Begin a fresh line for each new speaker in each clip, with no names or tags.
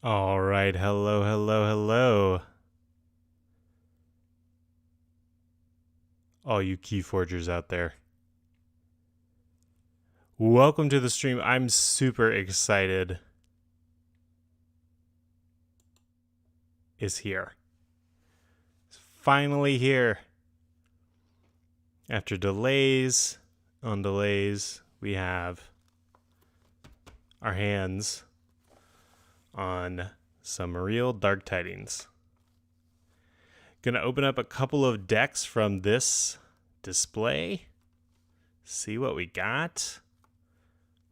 All right, hello. All you Keyforgers out there. Welcome to the stream. I'm super excited. Is here. It's finally here. After delays on delays, we have our hands on some real Dark Tidings. Gonna open up a couple of decks from this display. See what we got.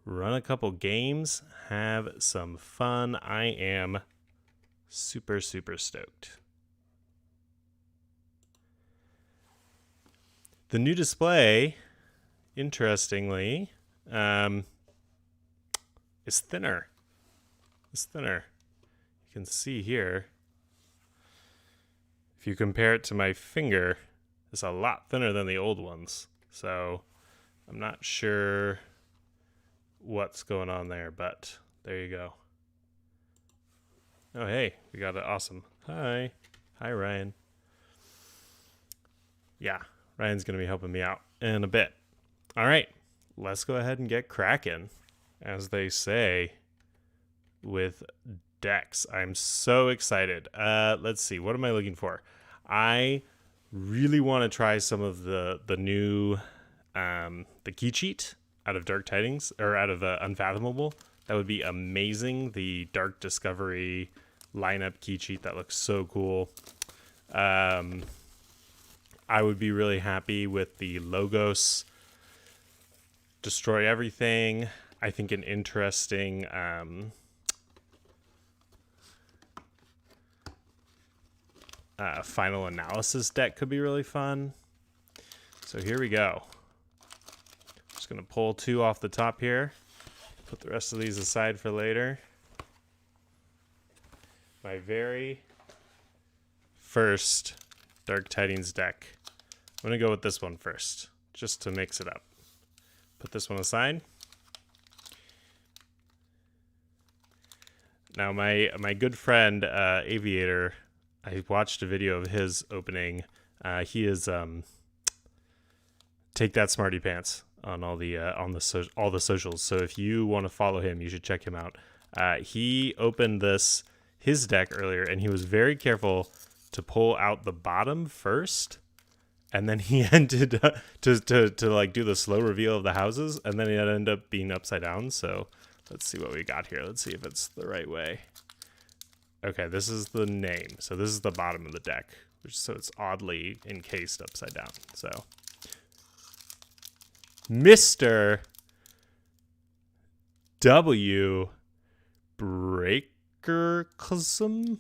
Run a couple games. Have some fun. I am super stoked. The new display, interestingly, is thinner. It's thinner. You can see here. If you compare it to my finger, it's a lot thinner than the old ones. So I'm not sure what's going on there, but there you go. Oh, hey, we got it. Awesome. Hi, Ryan. Yeah, Ryan's going to be helping me out in a bit. All right, let's go ahead and get cracking, as they say, with decks. I'm so excited. Let's see. What am I looking for? I really want to try some of the new the key cheat out of Dark Tidings, or out of Unfathomable. That would be amazing. The Dark Discovery lineup key cheat, that looks so cool. I would be really happy with the Logos Destroy Everything. I think an interesting Final Analysis deck could be really fun. So here we go. Just going to pull two off the top here. Put the rest of these aside for later. My very first Dark Tidings deck. I'm going to go with this one first, just to mix it up. Put this one aside. Now, my good friend, Aviator, I watched a video of his opening. He is Take That Smarty Pants on all the socials. So if you want to follow him, you should check him out. He opened his deck earlier, and he was very careful to pull out the bottom first, and then he ended to like do the slow reveal of the houses, and then it ended up being upside down. So let's see what we got here. Let's see if it's the right way. Okay, this is the name. So this is the bottom of the deck, so it's oddly encased upside down. So Mr. W. Breakercosm.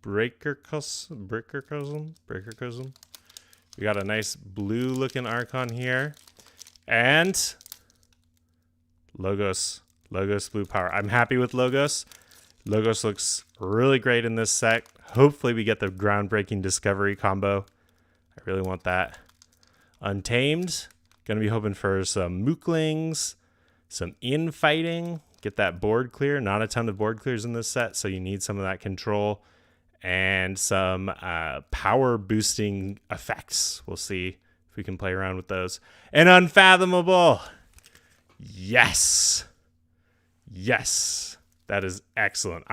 We got a nice blue looking Archon here. And Logos Blue Power. I'm happy with Logos. Logos looks really great in this set. Hopefully we get the groundbreaking Discovery combo. I really want that. Untamed. Gonna be hoping for some Mooklings, some infighting. Get that board clear. Not a ton of board clears in this set, so you need some of that control. And some power boosting effects. We'll see if we can play around with those. And Unfathomable. Yes. That is excellent.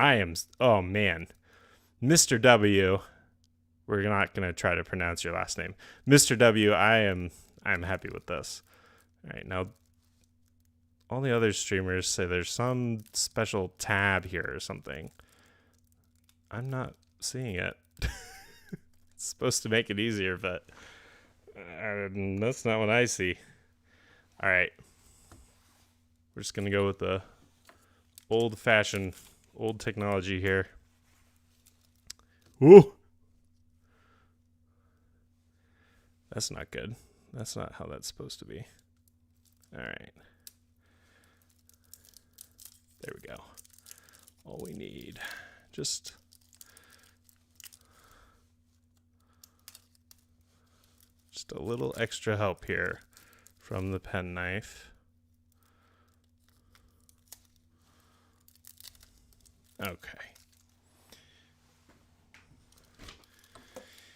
Oh man. Mr. W. We're not going to try to pronounce your last name. Mr. W, I'm happy with this. All right, now all the other streamers say there's some special tab here or something. I'm not seeing it. It's supposed to make it easier, but that's not what I see. All right. We're just going to go with the old-fashioned, old technology here. Ooh! That's not good. That's not how that's supposed to be. All right. There we go. All we need. Just a little extra help here from the penknife. Okay.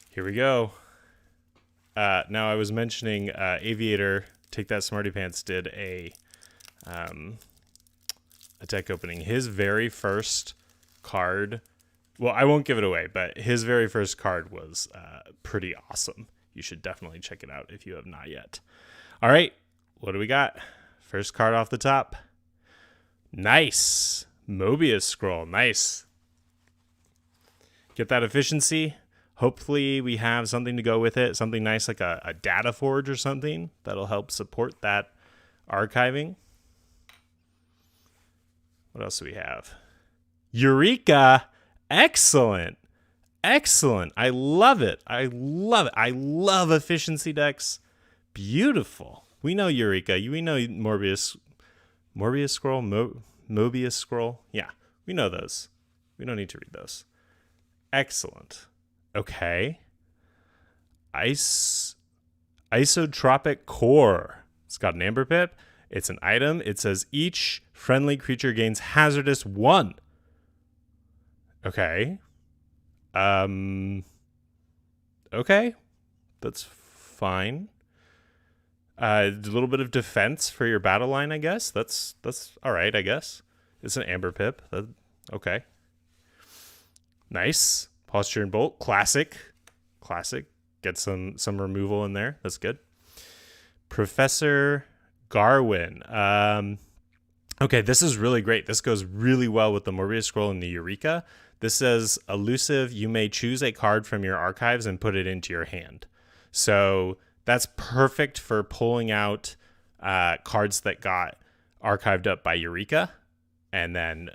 Here we go. Now I was mentioning Aviator, Take That Smarty Pants did a deck opening. His very first card, well, I won't give it away, but his very first card was pretty awesome. You should definitely check it out if you have not yet. All right, what do we got? First card off the top. Nice. Mobius Scroll. Nice. Get that efficiency. Hopefully we have something to go with it. Something nice like a data forge or something that'll help support that archiving. What else do we have? Eureka. Excellent. Excellent. I love it. I love it. I love efficiency decks. Beautiful. We know Eureka. We know Mobius Scroll. Mobius Scroll. Yeah, we know those. We don't need to read those. Excellent. Okay. Isotropic Core. It's got an Amber Pip. It's an item. It says each friendly creature gains hazardous 1. Okay. Okay. That's fine. A little bit of defense for your battle line, I guess. That's all right, I guess. It's an Amber Pip. Okay. Nice. Posture and Bolt. Classic. Get some removal in there. That's good. Professor Garwin. Okay, this is really great. This goes really well with the Mobius Scroll and the Eureka. This says, elusive, you may choose a card from your archives and put it into your hand. So that's perfect for pulling out cards that got archived up by Eureka and then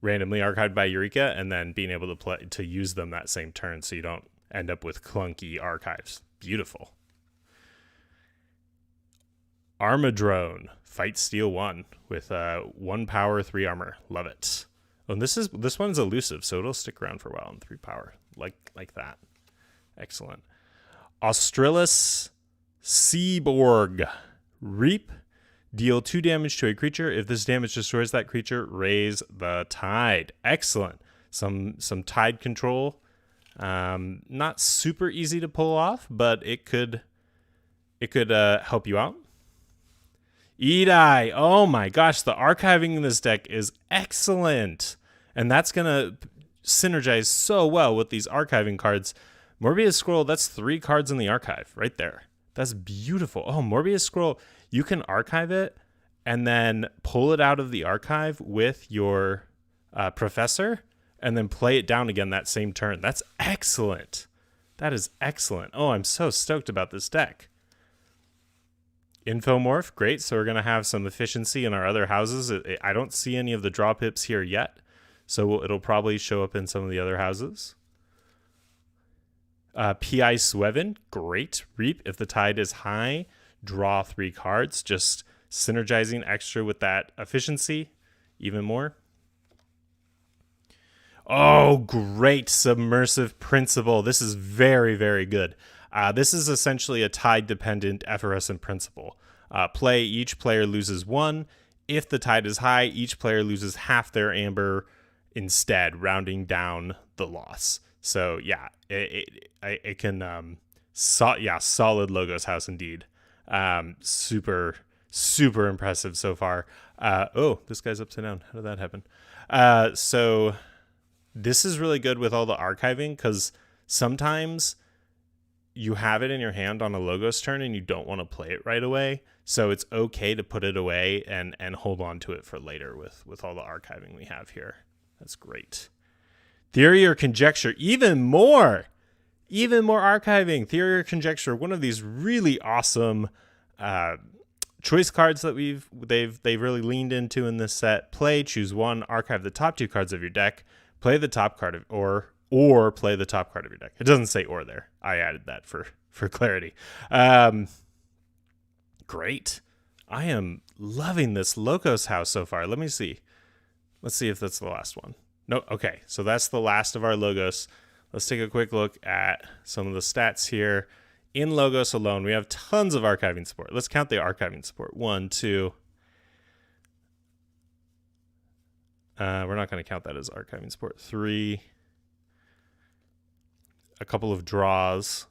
randomly archived by Eureka and then being able to use them that same turn so you don't end up with clunky archives. Beautiful. Armadrone. Fight Steel 1 with 1 power, 3 armor. Love it. Oh, and this one's elusive, so it'll stick around for a while on 3 power. Like that. Excellent. Australis Seaborg. Reap. Deal 2 damage to a creature. If this damage destroys that creature, raise the tide. Excellent. Some tide control. Not super easy to pull off, but it could help you out. Edai. Oh my gosh, the archiving in this deck is excellent. And that's going to synergize so well with these archiving cards. Mobius Scroll, that's 3 cards in the archive right there. That's beautiful. Oh, Mobius Scroll, you can archive it and then pull it out of the archive with your professor and then play it down again that same turn. That's excellent. That is excellent. Oh, I'm so stoked about this deck. Infomorph, great. So we're going to have some efficiency in our other houses. I don't see any of the draw pips here yet, so it'll probably show up in some of the other houses. P.I. Swevin, great. Reap, if the tide is high, draw 3 cards. Just synergizing extra with that efficiency even more. Oh, great. Submersive Principle. This is very, very good. This is essentially a tide-dependent effervescent principle. Each player loses 1. If the tide is high, each player loses half their amber instead, rounding down the loss. So yeah, it can solid Logos house indeed. Super impressive so far. Oh, this guy's upside down. How did that happen? So this is really good with all the archiving because sometimes you have it in your hand on a Logos turn and you don't want to play it right away. So it's okay to put it away and hold on to it for later with all the archiving we have here. That's great. Theory or Conjecture, even more archiving. Theory or Conjecture, one of these really awesome choice cards that they've really leaned into in this set. Play, choose 1, archive the top 2 cards of your deck, play the top card of, or play the top card of your deck. It doesn't say or there. I added that for clarity. Great. I am loving this Logos house so far. Let me see. Let's see if that's the last one. No, okay. So that's the last of our Logos. Let's take a quick look at some of the stats here. In Logos alone, we have tons of archiving support. Let's count the archiving support. 1, 2. We're not going to count that as archiving support. 3. A couple of draws.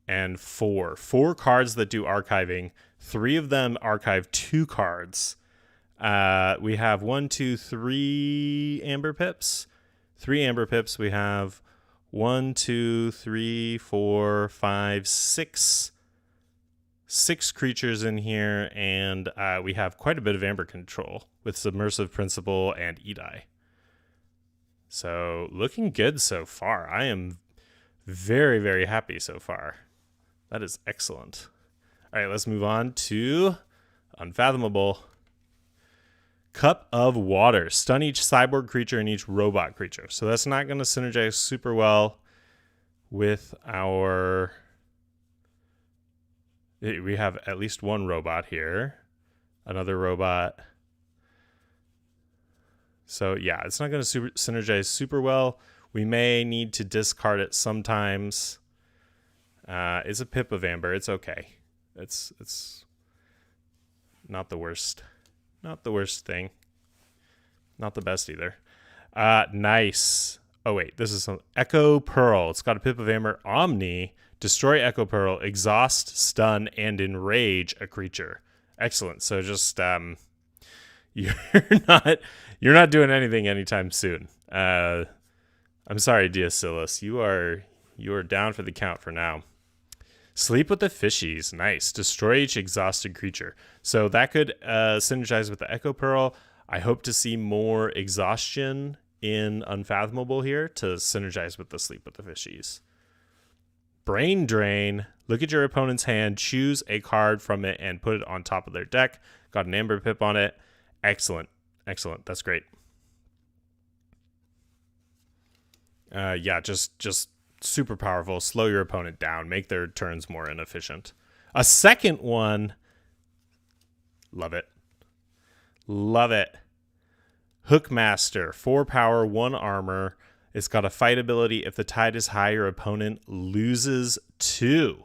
And 4. 4 cards that do archiving. 3 of them archive 2 cards. We have 1, 2, 3 Amber Pips. 3 Amber Pips. We have 1, 2, 3, 4, 5, 6. 6 creatures in here, and we have quite a bit of Amber control with Submersive Principle and Edai. So looking good so far. I am very, very happy so far. That is excellent. All right, let's move on to Unfathomable. Cup of Water. Stun each cyborg creature and each robot creature. So that's not going to synergize super well with our... We have at least one robot here. Another robot. So yeah, it's not going to synergize super well. We may need to discard it sometimes. It's a pip of Amber. It's okay. It's not the worst. Not the worst thing. Not the best either. Nice. Oh wait, this is some Echo Pearl. It's got a pip of Amber. Omni. Destroy Echo Pearl. Exhaust, stun, and enrage a creature. Excellent. So just you're not doing anything anytime soon. I'm sorry, Diacilis. You are down for the count for now. Sleep with the Fishies. Nice. Destroy each exhausted creature. So that could synergize with the Echo Pearl. I hope to see more exhaustion in Unfathomable here to synergize with the Sleep with the Fishies. Brain Drain. Look at your opponent's hand. Choose a card from it and put it on top of their deck. Got an Amber Pip on it. Excellent. Excellent. That's great. Yeah, just super powerful. Slow your opponent down. Make their turns more inefficient. A second one. Love it. Love it. Hookmaster. 4 power, 1 armor. It's got a fight ability. If the tide is high, your opponent loses 2.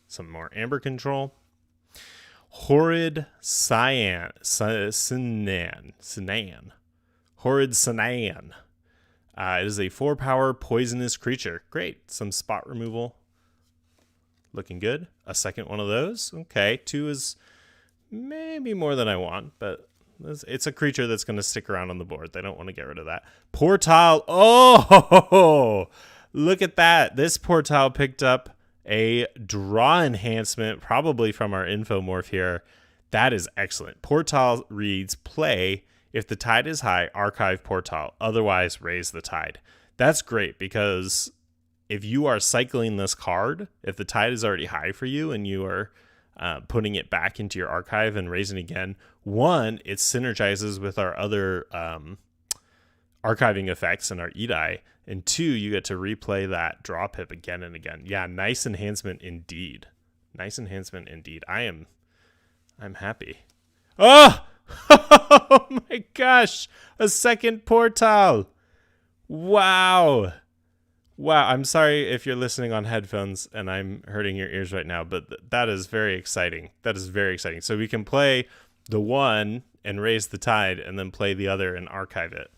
Some more Amber control. Horrid Cyan. Sinan. Horrid Sinan. It is a 4 power poisonous creature. Great. Some spot removal. Looking good. A second one of those. Okay. 2 is maybe more than I want, but it's a creature that's going to stick around on the board. They don't want to get rid of that. Portal. Oh, look at that. This Portal picked up a draw enhancement, probably from our Infomorph here. That is excellent. Portal reads, play. If the tide is high, archive Portal. Otherwise, raise the tide. That's great because if you are cycling this card, if the tide is already high for you and you are putting it back into your archive and raising again, 1, it synergizes with our other archiving effects and our Edai, and 2, you get to replay that draw pip again and again. Yeah, nice enhancement indeed. Nice enhancement indeed. I'm happy. Oh! Oh my gosh! A second Portal! Wow! Wow, I'm sorry if you're listening on headphones and I'm hurting your ears right now, but that is very exciting. That is very exciting. So we can play the one and raise the tide and then play the other and archive it.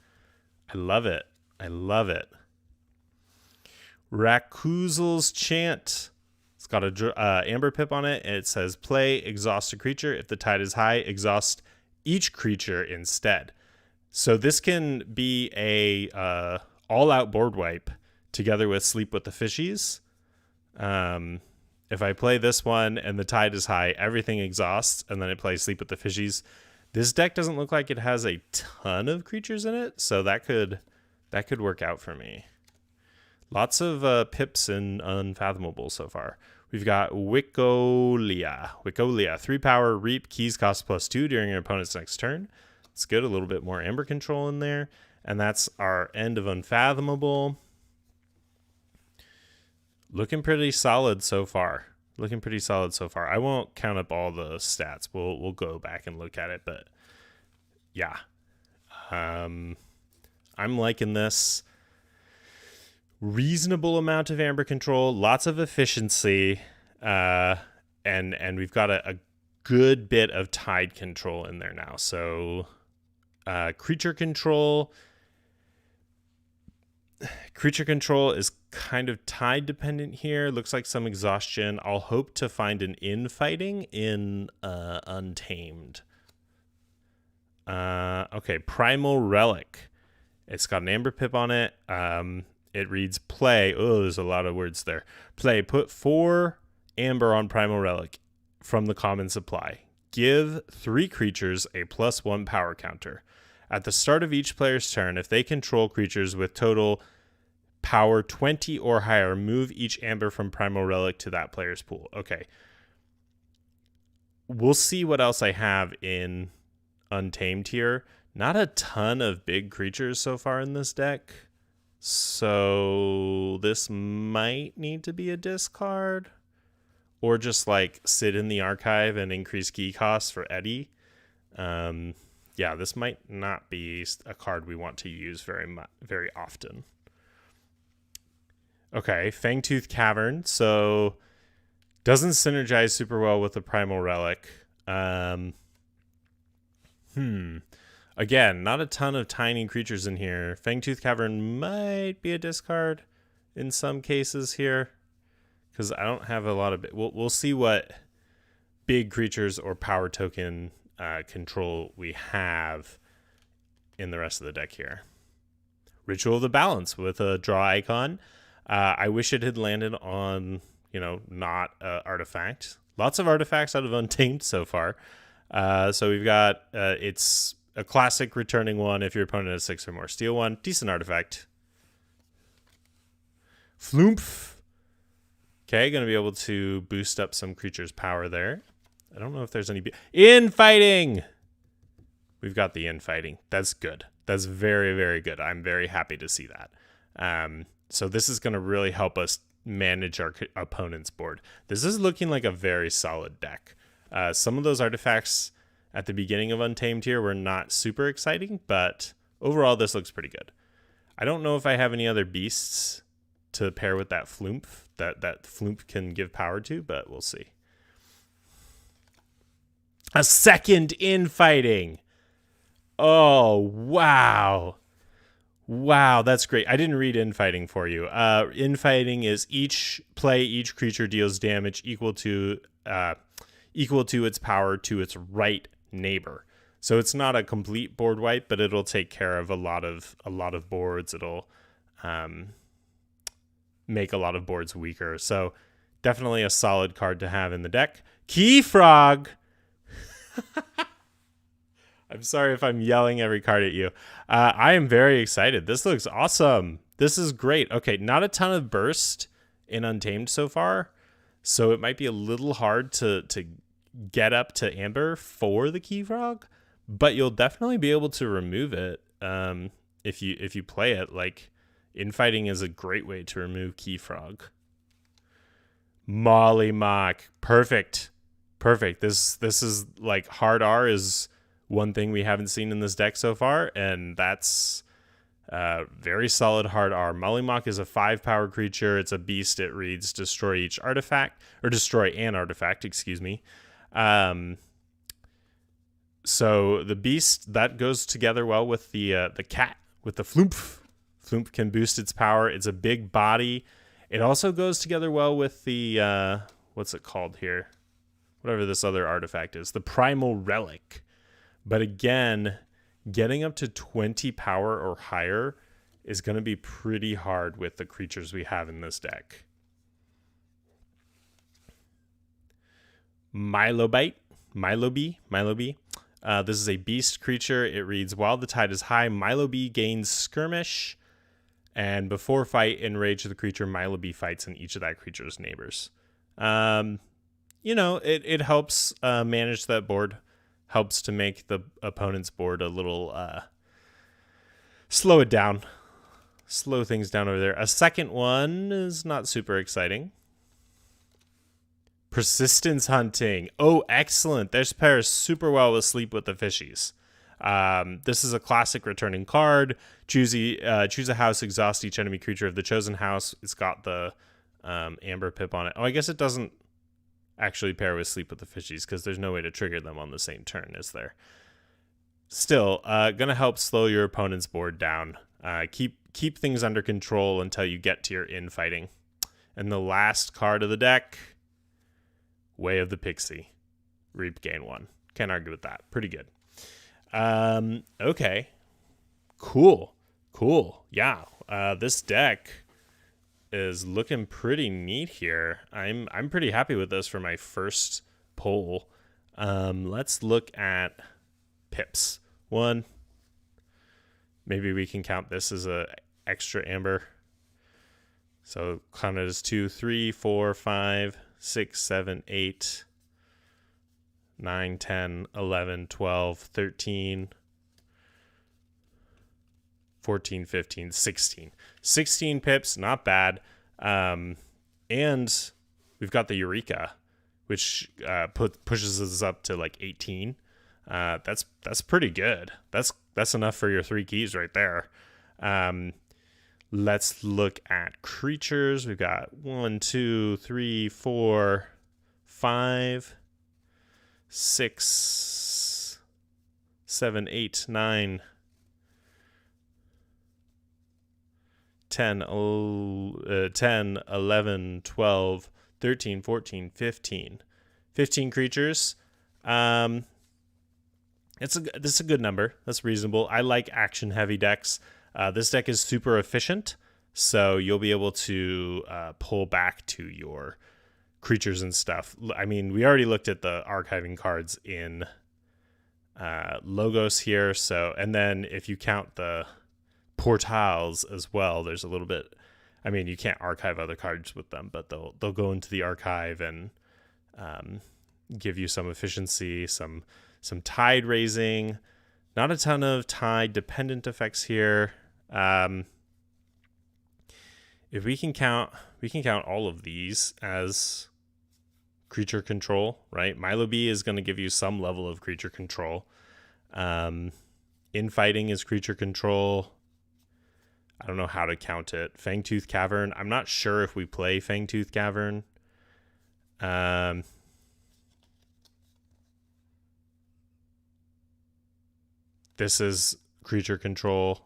I love it. I love it. Rakuzel's Chant. It's got a Amber Pip on it, and it says play, exhaust a creature. If the tide is high, exhaust each creature instead. So this can be a all-out board wipe together with Sleep with the Fishies. If I play this one and the tide is high, everything exhausts, and then I play Sleep with the Fishies. This deck doesn't look like it has a ton of creatures in it, so that could work out for me. Lots of pips and Unfathomable so far. We've got Wicolia. Wicolia, 3 power, reap, keys cost +2 during your opponent's next turn. It's good, a little bit more Amber control in there. And that's our end of Unfathomable. Looking pretty solid so far. Looking pretty solid so far. I won't count up all the stats. We'll go back and look at it, but yeah. I'm liking this. Reasonable amount of Amber control, lots of efficiency, and we've got a good bit of tide control in there now. So Creature control. Creature control is kind of tide dependent here. Looks like some exhaustion. I'll hope to find an infighting in Untamed. Okay, Primal Relic. It's got an Amber Pip on it. It reads play. Oh, there's a lot of words there. Play. Put 4 Amber on Primal Relic from the common supply. Give 3 creatures a +1 power counter. At the start of each player's turn, if they control creatures with total power 20 or higher, move each Amber from Primal Relic to that player's pool. Okay. We'll see what else I have in Untamed here. Not a ton of big creatures so far in this deck. So this might need to be a discard. Or just like sit in the archive and increase key costs for Eddie. Yeah, this might not be a card we want to use very often. Okay, Fangtooth Cavern. So doesn't synergize super well with the Primal Relic. Again, not a ton of tiny creatures in here. Fangtooth Cavern might be a discard in some cases here, because I don't have a lot of... We'll see what big creatures or power token control we have in the rest of the deck here. Ritual of the Balance with a draw icon. I wish it had landed on, not artifact. Lots of artifacts out of Untamed so far. So we've got, it's a classic returning one if your opponent has 6 or more. Steal 1, decent artifact. Floomph. Okay, going to be able to boost up some creatures' power there. I don't know if there's any... Infighting! We've got the infighting. That's good. That's very, very good. I'm very happy to see that. So this is going to really help us manage our opponent's board. This is looking like a very solid deck. Some of those artifacts at the beginning of Untamed here were not super exciting, but overall this looks pretty good. I don't know if I have any other beasts to pair with that Floomph that Floomph can give power to, but we'll see. A second infighting. Oh, wow. Wow, that's great. I didn't read infighting for you. Infighting is each creature deals damage equal to its power to its right neighbor. So it's not a complete board wipe, but it'll take care of a lot of boards. It'll make a lot of boards weaker. So definitely a solid card to have in the deck. Key Frog. I'm sorry if I'm yelling every card at you. I am very excited. This looks awesome. This is great. Okay, not a ton of burst in Untamed so far, so it might be a little hard to get up to Amber for the Key Frog, but you'll definitely be able to remove it if you play it. Like, infighting is a great way to remove Key Frog. Mollymock. Perfect. This is like hard R is one thing we haven't seen in this deck so far, and that's very solid hard R. Mollymock is a 5 power creature. It's a beast. It reads destroy each artifact, or destroy an artifact, excuse me. So the beast, that goes together well with the cat, with the Floomph. Floomph can boost its power. It's a big body. It also goes together well with the, what's it called here? Whatever this other artifact is, the Primal Relic. But again, getting up to 20 power or higher is going to be pretty hard with the creatures we have in this deck. Milobee. This is a beast creature. It reads, while the tide is high, Milobee gains skirmish. And before fight, enrage the creature, Milobee fights in each of that creature's neighbors. It helps manage that board. Helps to make the opponent's board a little slow it down. Slow things down over there. A second one is not super exciting. Persistence Hunting. Oh, excellent. This pairs super well with Sleep with the Fishies. This is a classic returning card. Choose a house, exhaust each enemy creature of the chosen house. It's got the Amber Pip on it. Oh, I guess it doesn't actually pair with Sleep with the Fishies because there's no way to trigger them on the same turn, is there? still gonna help slow your opponent's board down. Keep things under control until you get to your infighting. And the last card of the deck, Way of the Pixie. Reap, gain 1. Can't argue with that. Pretty good. Okay. Cool. Yeah. This deck is looking pretty neat here. I'm pretty happy with this for my first poll. Let's look at pips. 1. Maybe we can count this as a extra amber. So count it as 2, 3, 4, 5, 6, 7, 8, 9, 10, 11, 12, 13, 14, 15, 16. 16 pips, not bad. And we've got the Eureka, which pushes us up to like 18. That's pretty good. That's enough for your 3 keys right there. Let's look at creatures. We've got 1, 2, 3, 4, 5, 6, 7, 8, 9, 10, 11, 12, 13, 14, 15. 15 creatures. This is a good number. That's reasonable. I like action-heavy decks. This deck is super efficient, so you'll be able to pull back to your creatures and stuff. I mean, we already looked at the archiving cards in Logos here, so, and then if you count the portals as well, there's a little bit. I mean, you can't archive other cards with them, but they'll go into the archive and give you some efficiency, some tide raising. Not a ton of tide dependent effects here. If we can count all of these as creature control, right? Milo B is going to give you some level of creature control. Infighting is creature control. I don't know how to count it. Fangtooth Cavern. I'm not sure if we play Fangtooth Cavern. This is creature control.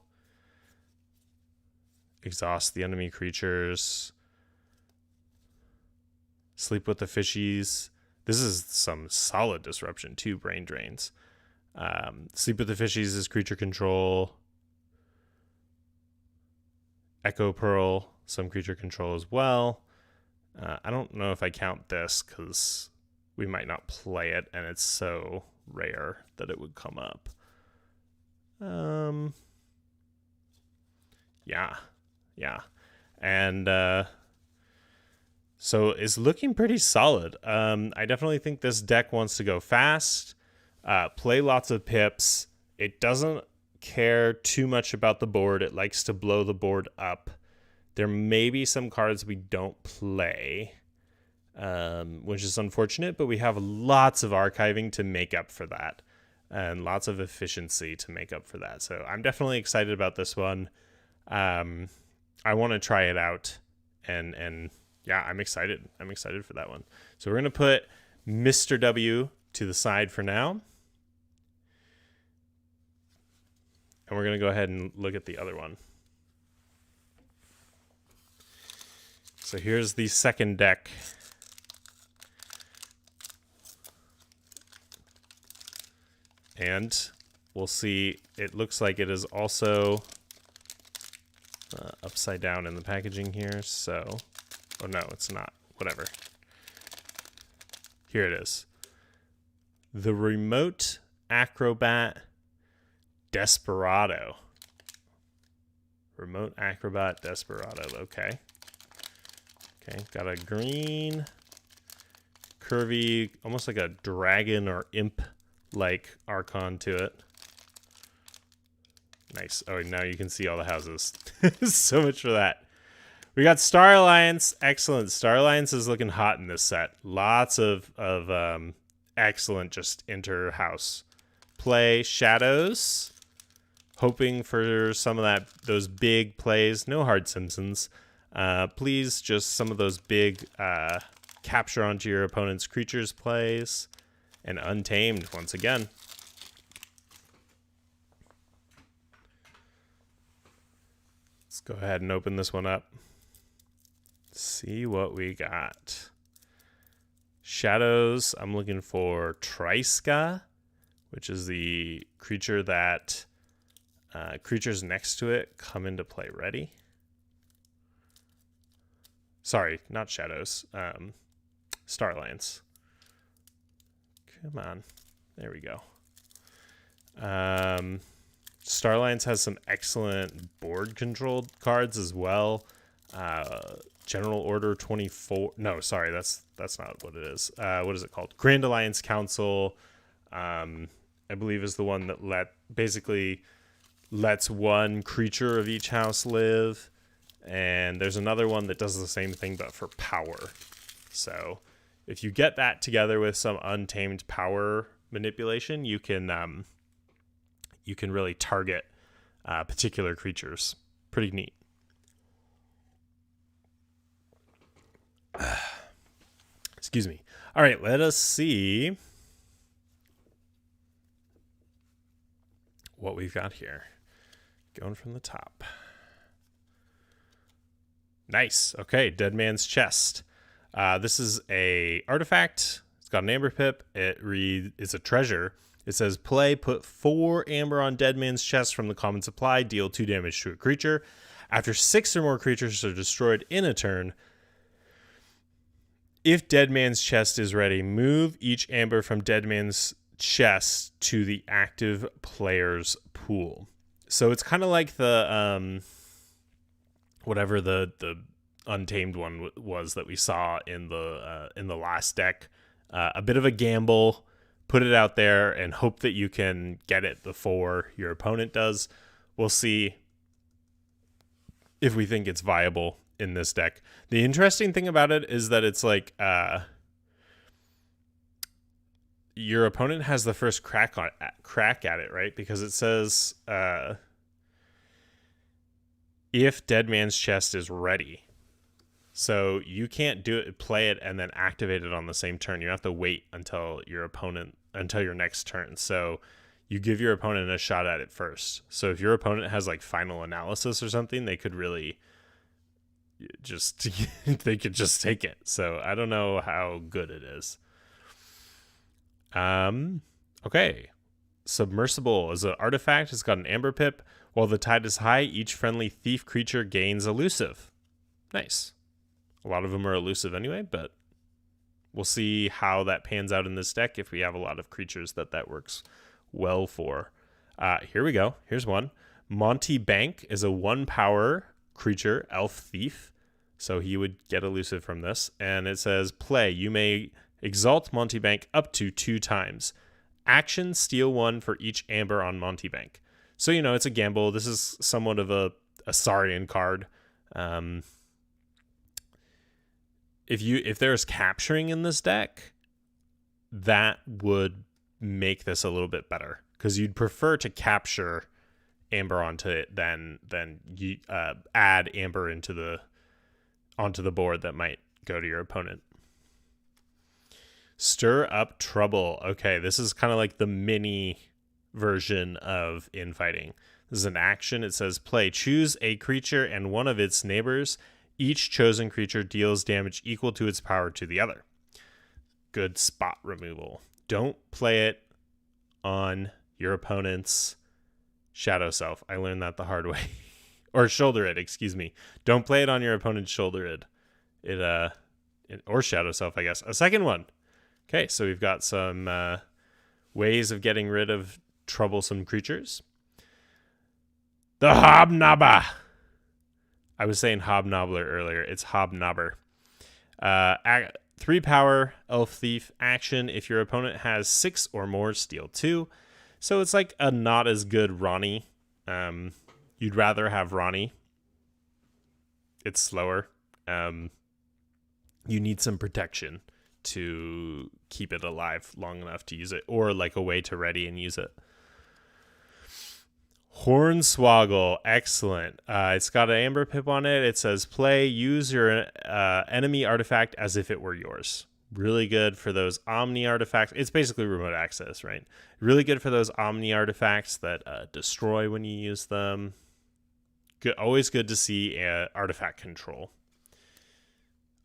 Exhaust the enemy creatures. Sleep with the fishies. This is some solid disruption too. Brain drains. Sleep with the fishies is creature control. Echo Pearl, some creature control as well. I don't know if I count this because we might not play it, and it's so rare that it would come up. Yeah. And so it's looking pretty solid. I definitely think this deck wants to go fast, play lots of pips. It doesn't care too much about the board. It likes to blow the board up. There may be some cards we don't play, which is unfortunate, but we have lots of archiving to make up for that and lots of efficiency to make up for that. So I'm definitely excited about this one. I want to try it out, and yeah, I'm excited. I'm excited for that one. So we're going to put Mr. W to the side for now. And we're going to go ahead and look at the other one. So here's the second deck. And we'll see, it looks like it is also upside down in the packaging here. So, oh no, it's not. Whatever. Here it is. The Remote Acrobat Desperado. Remote Acrobat Desperado. Okay. Got a green, curvy, almost like a dragon or imp-like Archon to it. Nice. Oh, now you can see all the houses. So much for that. We got Star Alliance. Excellent. Star Alliance is looking hot in this set. Lots of excellent just inter-house play. Shadows. Hoping for some of those big plays. No hard Simpsons. Please, just some of those big capture onto your opponent's creatures plays. And Untamed once again. go ahead and open this one up. See what we got. Shadows, I'm looking for Triska, which is the creature that creatures next to it come into play ready. Sorry, not Shadows. Starlands. Come on. There we go. Starlands has some excellent board controlled cards as well. General Order 24. No, sorry, that's not what it is. What is it called? Grand Alliance Council, I believe, is the one that basically lets one creature of each house live. And there's another one that does the same thing, but for power. So if you get that together with some untamed power manipulation, you can really target particular creatures. Pretty neat. Excuse me. All right, let us see what we've got here. Going from the top. Nice. Okay, Dead Man's Chest. This is a artifact. It's got an amber pip. It's a treasure. It says, play, put 4 amber on Dead Man's Chest from the common supply, deal 2 damage to a creature. After 6 or more creatures are destroyed in a turn, if Dead Man's Chest is ready, move each amber from Dead Man's Chest to the active player's pool. So it's kind of like the whatever the Untamed one was that we saw in the last deck. A bit of a gamble. Put it out there and hope that you can get it before your opponent does. We'll see if we think it's viable in this deck. The interesting thing about it is that it's like your opponent has the first crack at it, right? Because it says if Dead Man's Chest is ready. So you can't play it and then activate it on the same turn. You have to wait until your next turn. So you give your opponent a shot at it first. So if your opponent has like Final Analysis or something, they could really just take it. So I don't know how good it is. Okay. Submersible is an artifact. It's got an amber pip. While the tide is high, each friendly thief creature gains elusive. Nice. A lot of them are elusive anyway, but we'll see how that pans out in this deck if we have a lot of creatures that works well for. Here we go. Here's one. Monty Bank is a 1-power creature, elf thief. So he would get elusive from this. And it says, play. You may exalt Monty Bank up to 2 times. Action, steal 1 for each amber on Monty Bank. So, it's a gamble. This is somewhat of a Saurian card. If there's capturing in this deck, that would make this a little bit better, because you'd prefer to capture amber onto it than you add amber onto the board that might go to your opponent. Stir Up Trouble. Okay, this is kind of like the mini version of infighting. This is an action. It says, play, choose a creature and one of its neighbors. Each chosen creature deals damage equal to its power to the other. Good spot removal. Don't play it on your opponent's shadow self. I learned that the hard way. Or shoulder it, excuse me. Don't play it on your opponent's shoulder it. Or shadow self, I guess. A second one. Okay, so we've got some ways of getting rid of troublesome creatures. The Hobnobber. I was saying Hobnobbler earlier. It's Hobnobber. 3-power elf thief action. If your opponent has 6 or more, steal 2. So it's like a not as good Ronnie. You'd rather have Ronnie. It's slower. You need some protection to keep it alive long enough to use it, or like a way to ready and use it. Hornswoggle, excellent. It's got an amber pip on it. It says, play, use your enemy artifact as if it were yours. Really good for those Omni artifacts. It's basically remote access, right? Really good for those Omni artifacts that destroy when you use them. good, always good to see artifact control.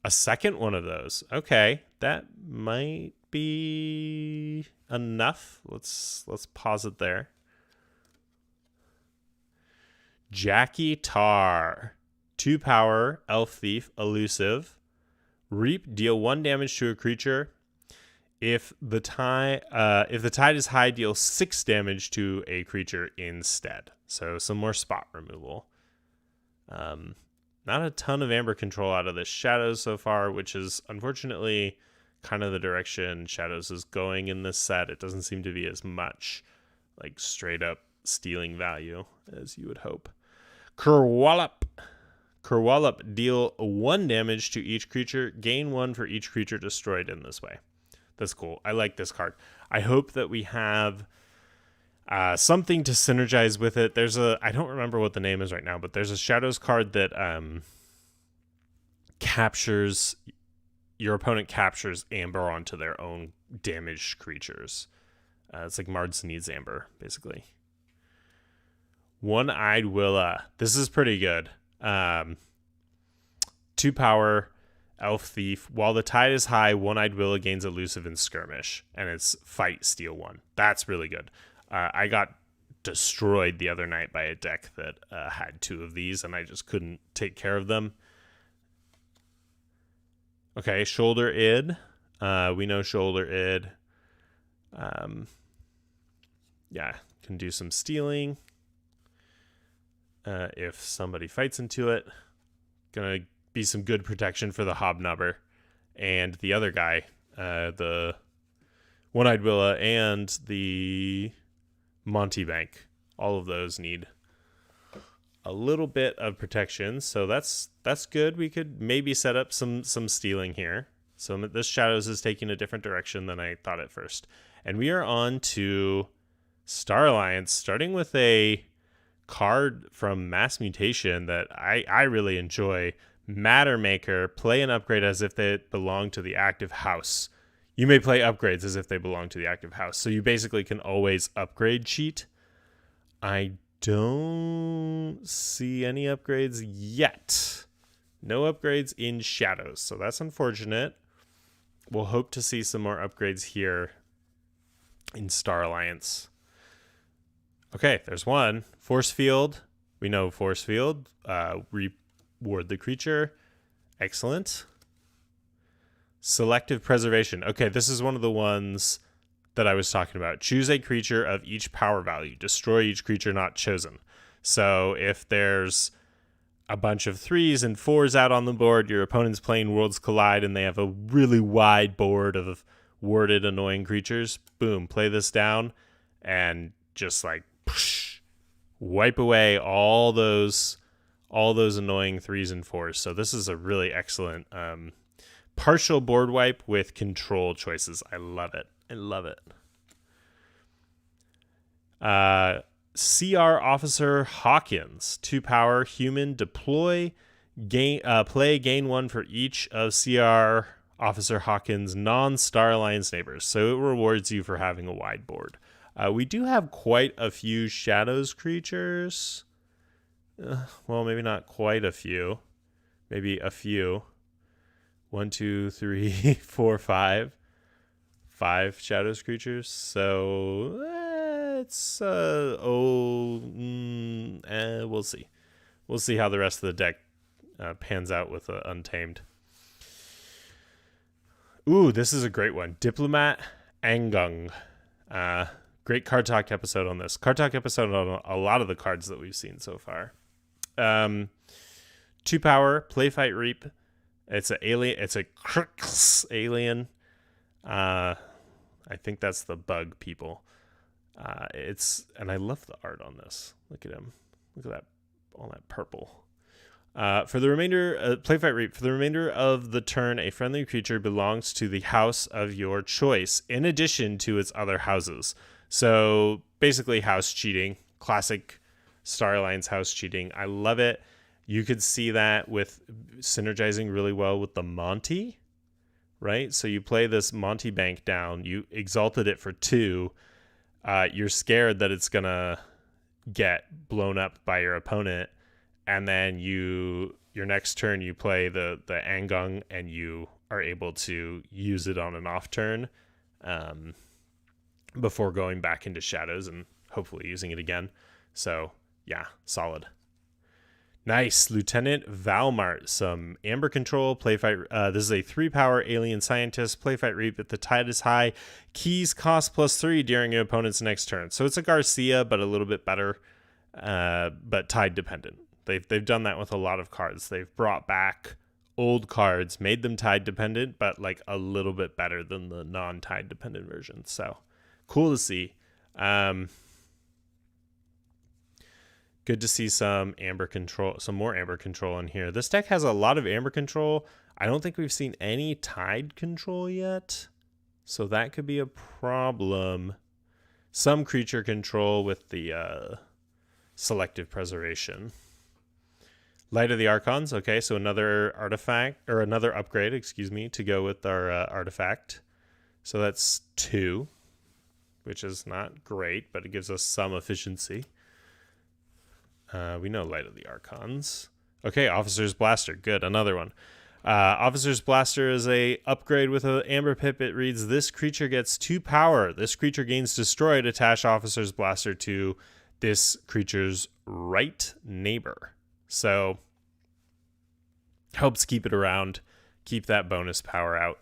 A second one of those. Okay, that might be enough. Let's pause it there. Jackie Tar, 2 power, elf thief, elusive. Reap, deal 1 damage to a creature. If the tide is high, deal 6 damage to a creature instead. So some more spot removal. Not a ton of amber control out of the Shadows so far, which is unfortunately kind of the direction Shadows is going in this set. It doesn't seem to be as much like straight up stealing value as you would hope. Kerwallop, deal 1 damage to each creature, gain 1 for each creature destroyed in this way. That's cool. I like this card. I hope that we have something to synergize with it. I don't remember what the name is right now, but there's a Shadows card that your opponent captures amber onto their own damaged creatures. It's like Mard's Needs Amber, basically. One-Eyed Willa. This is pretty good. 2 power, elf thief. While the tide is high, One-Eyed Willa gains elusive and skirmish, and it's fight, steal 1. That's really good. I got destroyed the other night by a deck that had 2 of these, and I just couldn't take care of them. Okay, Shoulder Id. We know Shoulder Id. Yeah, can do some stealing. If somebody fights into it. Gonna be some good protection for the Hobnobber and the other guy, the One-Eyed Willa and the Monty Bank. All of those need a little bit of protection, so that's good. We could maybe set up some stealing here. So this Shadows is taking a different direction than I thought at first. And we are on to Star Alliance, starting with a card from Mass Mutation that I really enjoy. Matter Maker. Play an upgrade as if they belong to the active house. You may play upgrades as if they belong to the active house. So you basically can always upgrade cheat. I don't see any upgrades yet. No upgrades in Shadows, so that's unfortunate. We'll hope to see some more upgrades here in Star Alliance. Okay, there's one. Force Field. We know Force Field. Reward the creature. Excellent. Selective Preservation. Okay, this is one of the ones that I was talking about. Choose a creature of each power value. Destroy each creature not chosen. So if there's a bunch of 3s and 4s out on the board, your opponent's playing Worlds Collide and they have a really wide board of warded annoying creatures, boom, play this down and just like wipe away all those annoying 3s and 4s. So this is a really excellent partial board wipe with control choices. I love it. I love it. CR Officer Hawkins, 2 power, human, deploy, play, gain 1 for each of CR Officer Hawkins' non-Star Alliance neighbors. So it rewards you for having a wide board. We do have quite a few Shadows creatures. Well, maybe not quite a few. Maybe a few. 1, 2, 3, 4, 5. 5 Shadows creatures. So it's we'll see. We'll see how the rest of the deck pans out with Untamed. Ooh, this is a great one. Diplomat Angung. Great Card Talk episode on this. Card Talk episode on a lot of the cards that we've seen so far. 2 power, play, fight, reap. It's an alien. It's a Crux alien. I think that's the bug people. And I love the art on this. Look at him. Look at that, all that purple. For the remainder, play, fight, reap. For the remainder of the turn, a friendly creature belongs to the house of your choice, in addition to its other houses. So basically, house cheating, classic Star Alliance house cheating. I love it. You could see that with synergizing really well with the Monty, right? So you play this Monty Bank down, you exalted it for 2. You're scared that it's gonna get blown up by your opponent, and then your next turn you play the Angung, and you are able to use it on an off turn before going back into shadows and hopefully using it again. So yeah, solid. Nice. Lieutenant Valmart, some amber control, play fight. This is a 3-power alien scientist, play fight reap if the tide is high. Keys cost +3 during your opponent's next turn. So it's a Garcia, but a little bit better, but tide dependent. They've done that with a lot of cards. They've brought back old cards, made them tide dependent, but like a little bit better than the non-tide dependent version. So cool to see. Good to see some amber control, some more amber control in here. This deck has a lot of amber control. I don't think we've seen any tide control yet, so that could be a problem. Some creature control with the selective preservation. Light of the Archons. Okay, so another artifact, or another upgrade, excuse me, to go with our artifact. So that's 2, which is not great, but it gives us some efficiency. We know Light of the Archons. Okay, Officer's Blaster. Good, another one. Officer's Blaster is a upgrade with an Amber Pip. It reads, this creature gets 2 power. This creature gains Destroyed. Attach Officer's Blaster to this creature's right neighbor. So, helps keep it around. Keep that bonus power out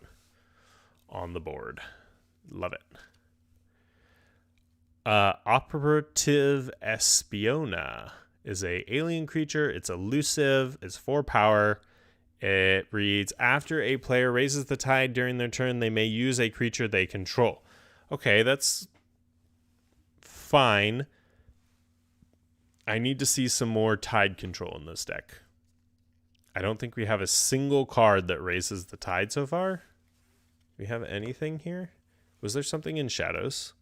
on the board. Love it. Operative Espiona is a alien creature. It's elusive. It's 4 power. It reads, after a player raises the tide during their turn, they may use a creature they control. Okay, that's fine. I need to see some more tide control in this deck. I don't think we have a single card that raises the tide so far. Do we have anything here? Was there something in shadows?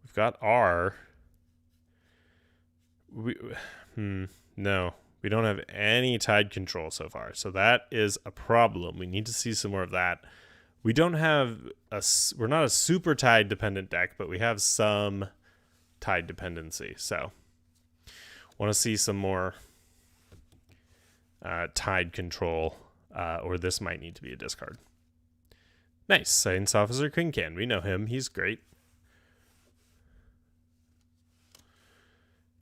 We've got R. No, we don't have any tide control so far. So that is a problem. We need to see some more of that. We don't have we're not a super tide dependent deck, but we have some tide dependency. So want to see some more tide control, or this might need to be a discard. Nice. Science Officer Quincan. We know him. He's great.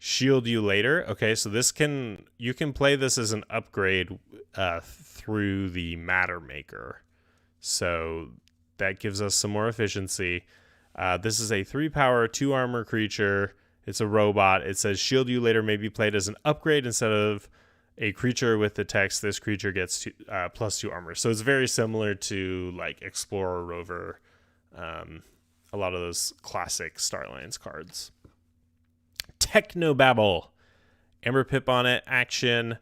Shield You Later. Okay, so you can play this as an upgrade through the Matter Maker. So that gives us some more efficiency. This is a 3-power, 2 armor creature. It's a robot. It says Shield You Later may be played as an upgrade instead of a creature with the text, this creature gets +2 armor. So it's very similar to like Explorer, Rover, a lot of those classic Star Alliance cards. Technobabble. Amber Pip on it. Action.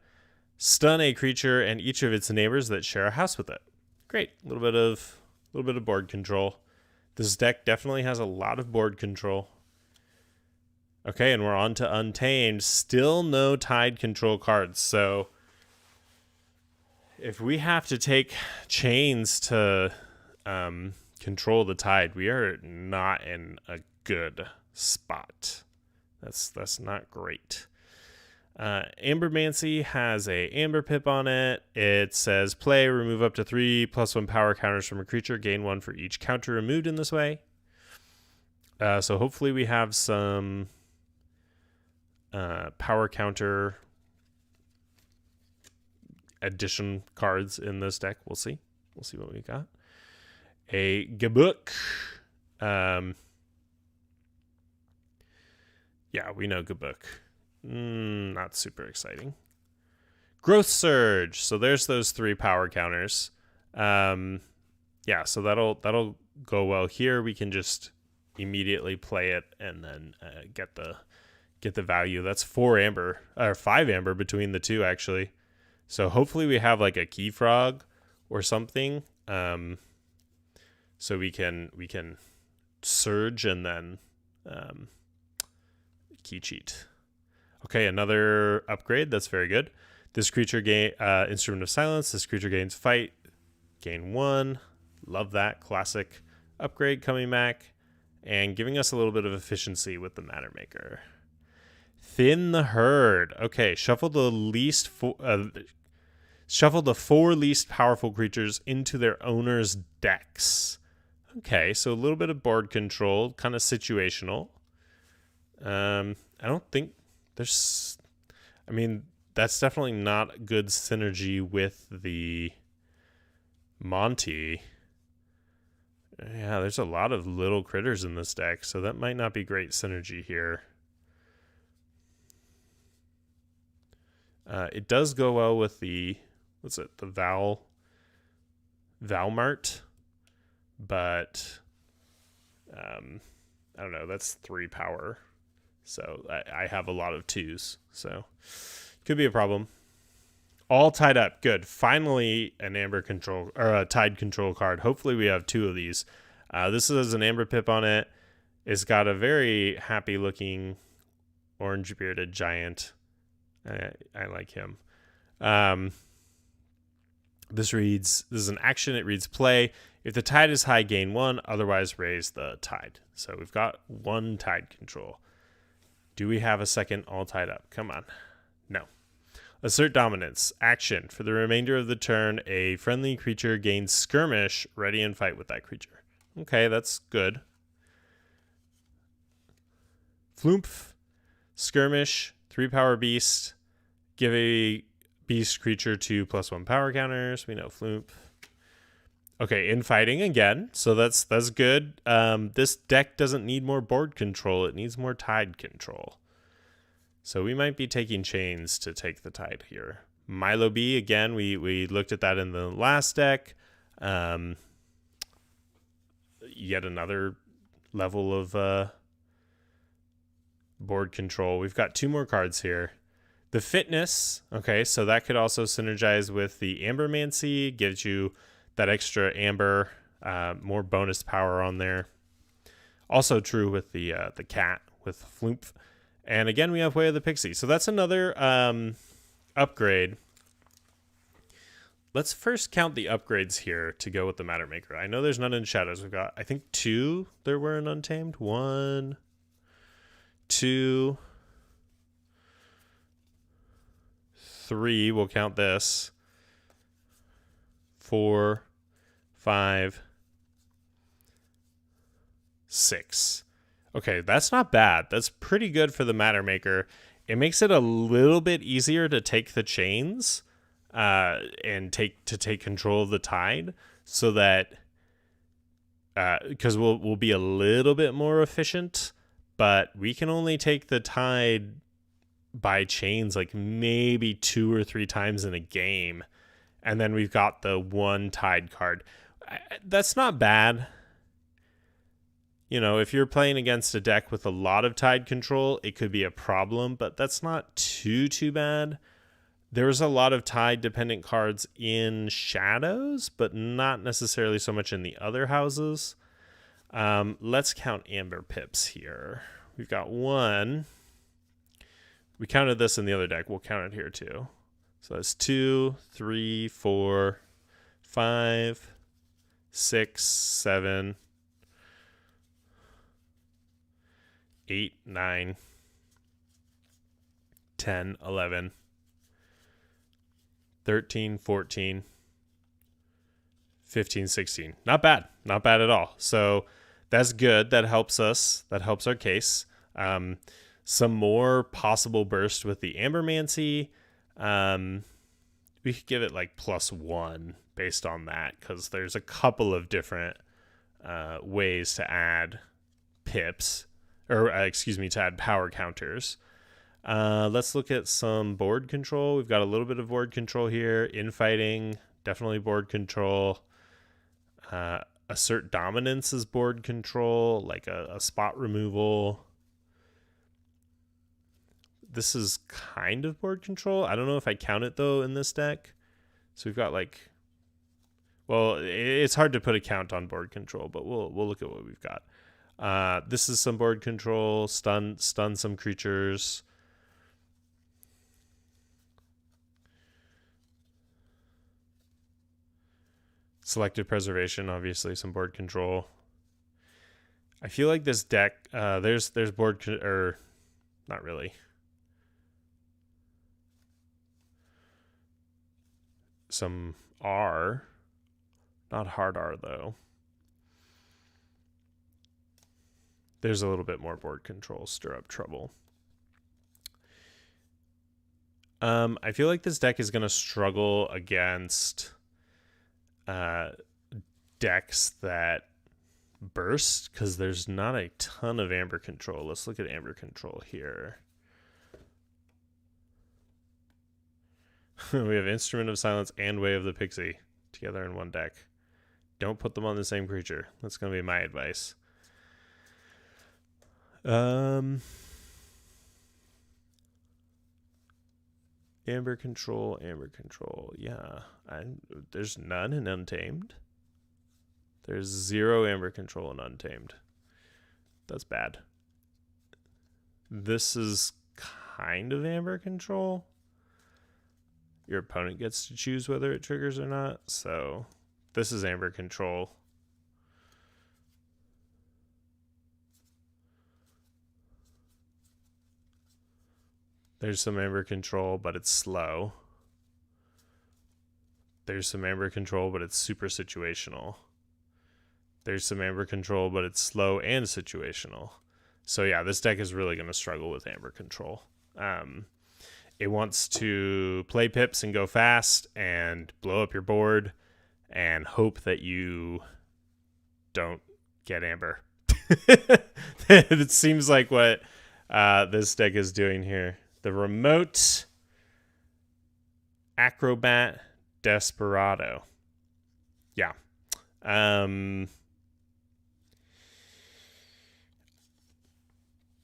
Stun a creature and each of its neighbors that share a house with it. Great. A little bit of board control. This deck definitely has a lot of board control. Okay, and we're on to Untamed. Still no tide control cards. So if we have to take chains to control the tide, we are not in a good spot. That's not great. Ambermancy has a Amber Pip on it. It says play, remove up to 3 +1 power counters from a creature, gain 1 for each counter removed in this way. So hopefully we have some power counter addition cards in this deck. We'll see what we got. A Gabuk. Yeah, we know Gabuk. Not super exciting. Growth Surge. So there's those 3 power counters. Yeah, so that'll go well here. We can just immediately play it and then get the value. That's 4 amber or 5 amber between the two actually. So hopefully we have like a Key Frog or something. So we can surge and then key cheat. Okay, another upgrade. That's very good. This creature gain Instrument of Silence. This creature gains fight. Gain 1. Love that. Classic upgrade coming back. and giving us a little bit of efficiency with the Matter Maker. Thin the herd. Okay, shuffle the four least powerful creatures into their owner's decks. Okay, so a little bit of board control, kind of situational. I don't think there's... I mean, that's definitely not good synergy with the Monty. Yeah, there's a lot of little critters in this deck, so that might not be great synergy here. It does go well with the... What's it? The Valmart. But... I don't know. That's 3 power. So I have a lot of 2s. So could be a problem. All tied up. Good. Finally, an amber control or a tide control card. Hopefully we have 2 of these. This has an amber pip on it. It's got a very happy looking orange bearded giant. I like him. This is an action. It reads play. If the tide is high, gain 1. Otherwise, raise the tide. So we've got 1 tide control. Do we have a second all tied up? Come on. No. Assert dominance. Action. For the remainder of the turn, a friendly creature gains skirmish. Ready and fight with that creature. Okay, that's good. Floomph. Skirmish. 3 power beast. Give a beast creature 2+1 power counters. We know Floomph. Okay, infighting again, so that's good. This deck doesn't need more board control. It needs more tide control. So we might be taking chains to take the tide here. Milo B, again, we looked at that in the last deck. Yet another level of board control. We've got 2 more cards here. The Fitness, okay, so that could also synergize with the Ambermancy, gives you that extra amber, more bonus power on there. Also true with the cat with Floomph. And again, we have Way of the Pixie. So that's another upgrade. Let's first count the upgrades here to go with the Matter Maker. I know there's none in Shadows. We've got, I think, 2 there were in Untamed. 1, 2, 3. We'll count this. 4, 5, 6. Okay, that's not bad. That's pretty good for the Matter Maker. It makes it a little bit easier to take the chains and take control of the tide, so that because we'll be a little bit more efficient, but we can only take the tide by chains like maybe 2 or 3 times in a game. And then we've got the 1 tide card. That's not bad. You know, if you're playing against a deck with a lot of tide control, it could be a problem, but that's not too bad. There's a lot of tide dependent cards in Shadows, but not necessarily so much in the other houses. Let's count amber pips here. We've got 1. We counted this in the other deck. We'll count it here too. So that's 2, 3, 4, 5, 6, 7, 8, 9, 10, 11, 13, 14, 15, 16. Not bad. Not bad at all. So that's good. That helps us. That helps our case. Some more possible burst with the Ambermancy. We could give it like +1 based on that, because there's a couple of different ways to add pips, or to add power counters. Let's look at some board control. We've got a little bit of board control here. Infighting, definitely board control. Assert dominance is board control, like a spot removal. This is kind of board control. I don't know if I count it though in this deck. So we've got like, well, it's hard to put a count on board control, but we'll look at what we've got. This is some board control. Stun some creatures. Selective preservation, obviously some board control. I feel like this deck, there's board, or not really. Some R, not hard R though. There's a little bit more board control, stir up trouble. I feel like this deck is going to struggle against decks that burst because there's not a ton of amber control. Let's look at amber control here. We have Instrument of Silence and Way of the Pixie together in one deck. Don't put them on the same creature. That's going to be my advice. Amber control. Yeah, there's none in Untamed. There's 0 amber control in Untamed. That's bad. This is kind of amber control. Your opponent gets to choose whether it triggers or not. So this is amber control. There's some amber control, but it's slow. There's some amber control, but it's super situational. There's some amber control, but it's slow and situational. So yeah, this deck is really going to struggle with amber control. It wants to play pips and go fast and blow up your board and hope that you don't get amber. It seems like what this deck is doing here. The Remote Acrobat Desperado. Yeah.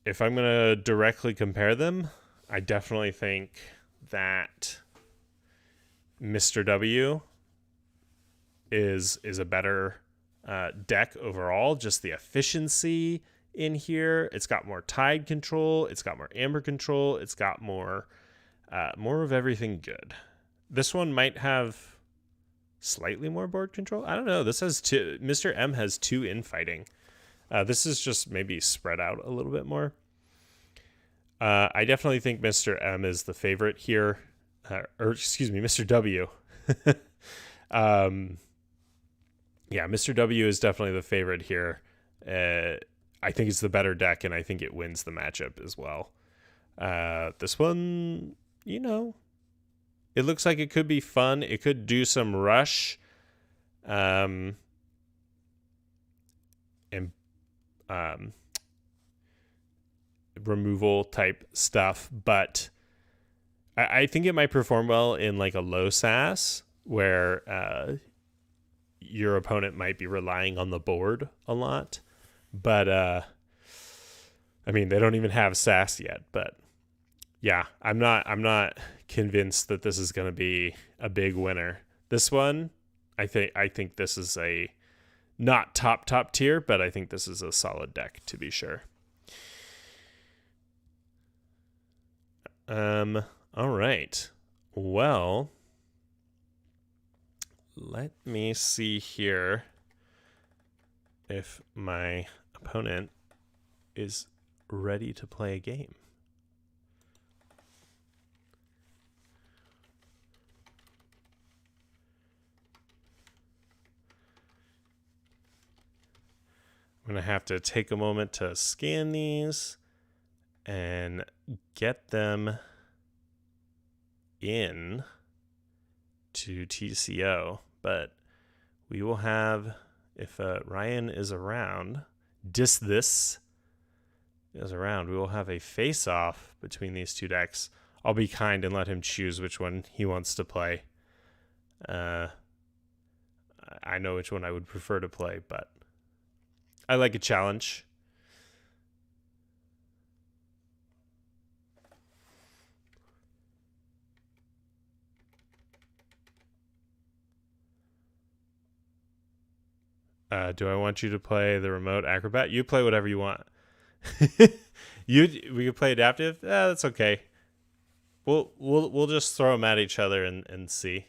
If I'm going to directly compare them, I definitely think that Mr. W is a better deck overall. Just the efficiency in here. It's got more tide control. It's got more amber control. It's got more of everything good. This one might have slightly more board control. I don't know. This has two. Mr. M has 2 infighting. This is just maybe spread out a little bit more. I definitely think Mr. M is the favorite here. Or excuse me, Mr. W. Yeah, Mr. W is definitely the favorite here. I think it's the better deck, and I think it wins the matchup as well. This one, you know, it looks like it could be fun. It could do some rush. And removal type stuff, but I think it might perform well in like a low SAS where your opponent might be relying on the board a lot. But I mean, they don't even have SAS yet. But yeah, I'm not convinced that this is going to be a big winner. This one, I think this is a not top tier, but I think this is a solid deck to be sure. All right. Well, let me see here if my opponent is ready to play a game. I'm going to have to take a moment to scan these and get them in to TCO. But we will have, if Ryan is around, this is around, we will have a face-off between these two decks. I'll be kind and let him choose which one he wants to play. I know which one I would prefer to play, but I like a challenge. Do I want you to play the Remote Acrobat? You play whatever you want. We could play adaptive. That's okay. We'll just throw them at each other and see.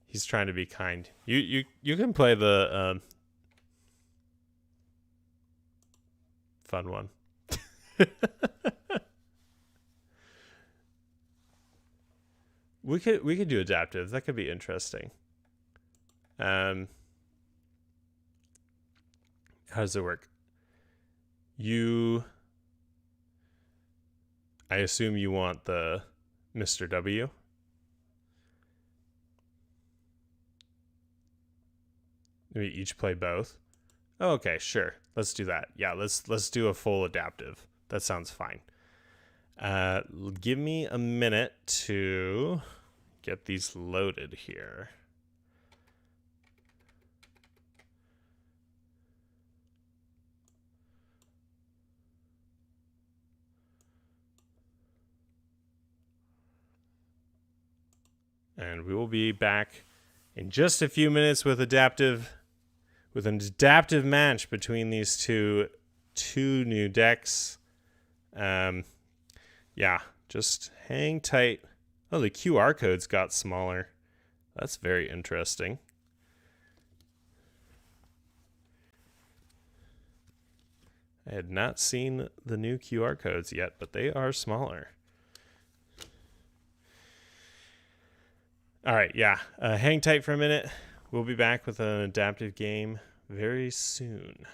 He's trying to be kind. You can play the fun one. We could do adaptive. That could be interesting. How does it work? I assume you want the Mr. W. We each play both. Oh, okay, sure. Let's do that. Yeah, let's do a full adaptive. That sounds fine. Give me a minute to get these loaded here. And we will be back in just a few minutes with an adaptive match between these two new decks. Yeah, just hang tight. Oh, the QR codes got smaller. That's very interesting. I had not seen the new QR codes yet, but they are smaller. All right, yeah. Hang tight for a minute. We'll be back with an adaptive game very soon.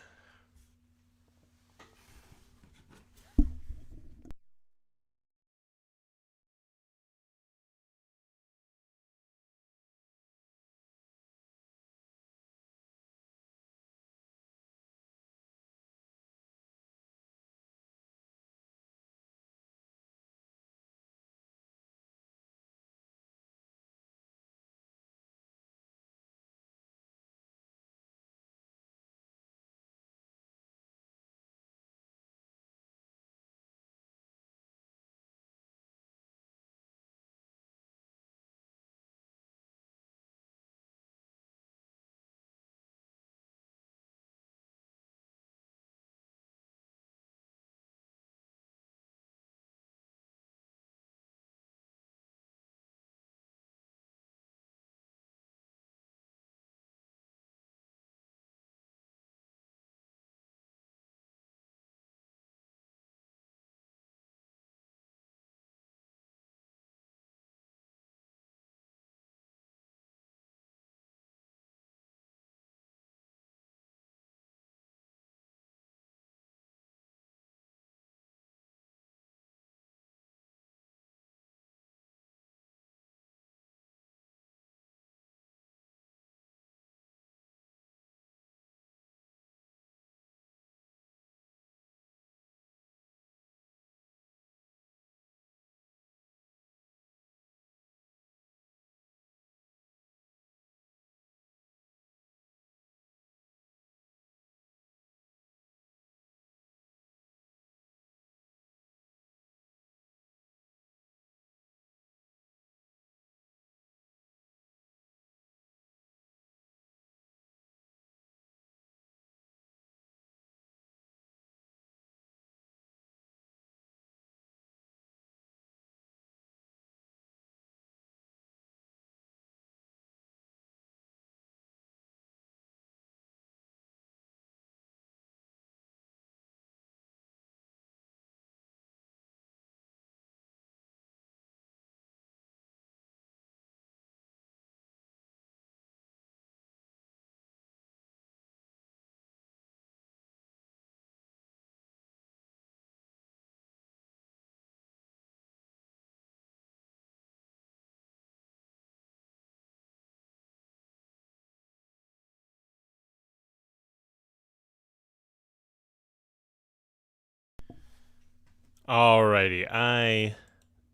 Alrighty, I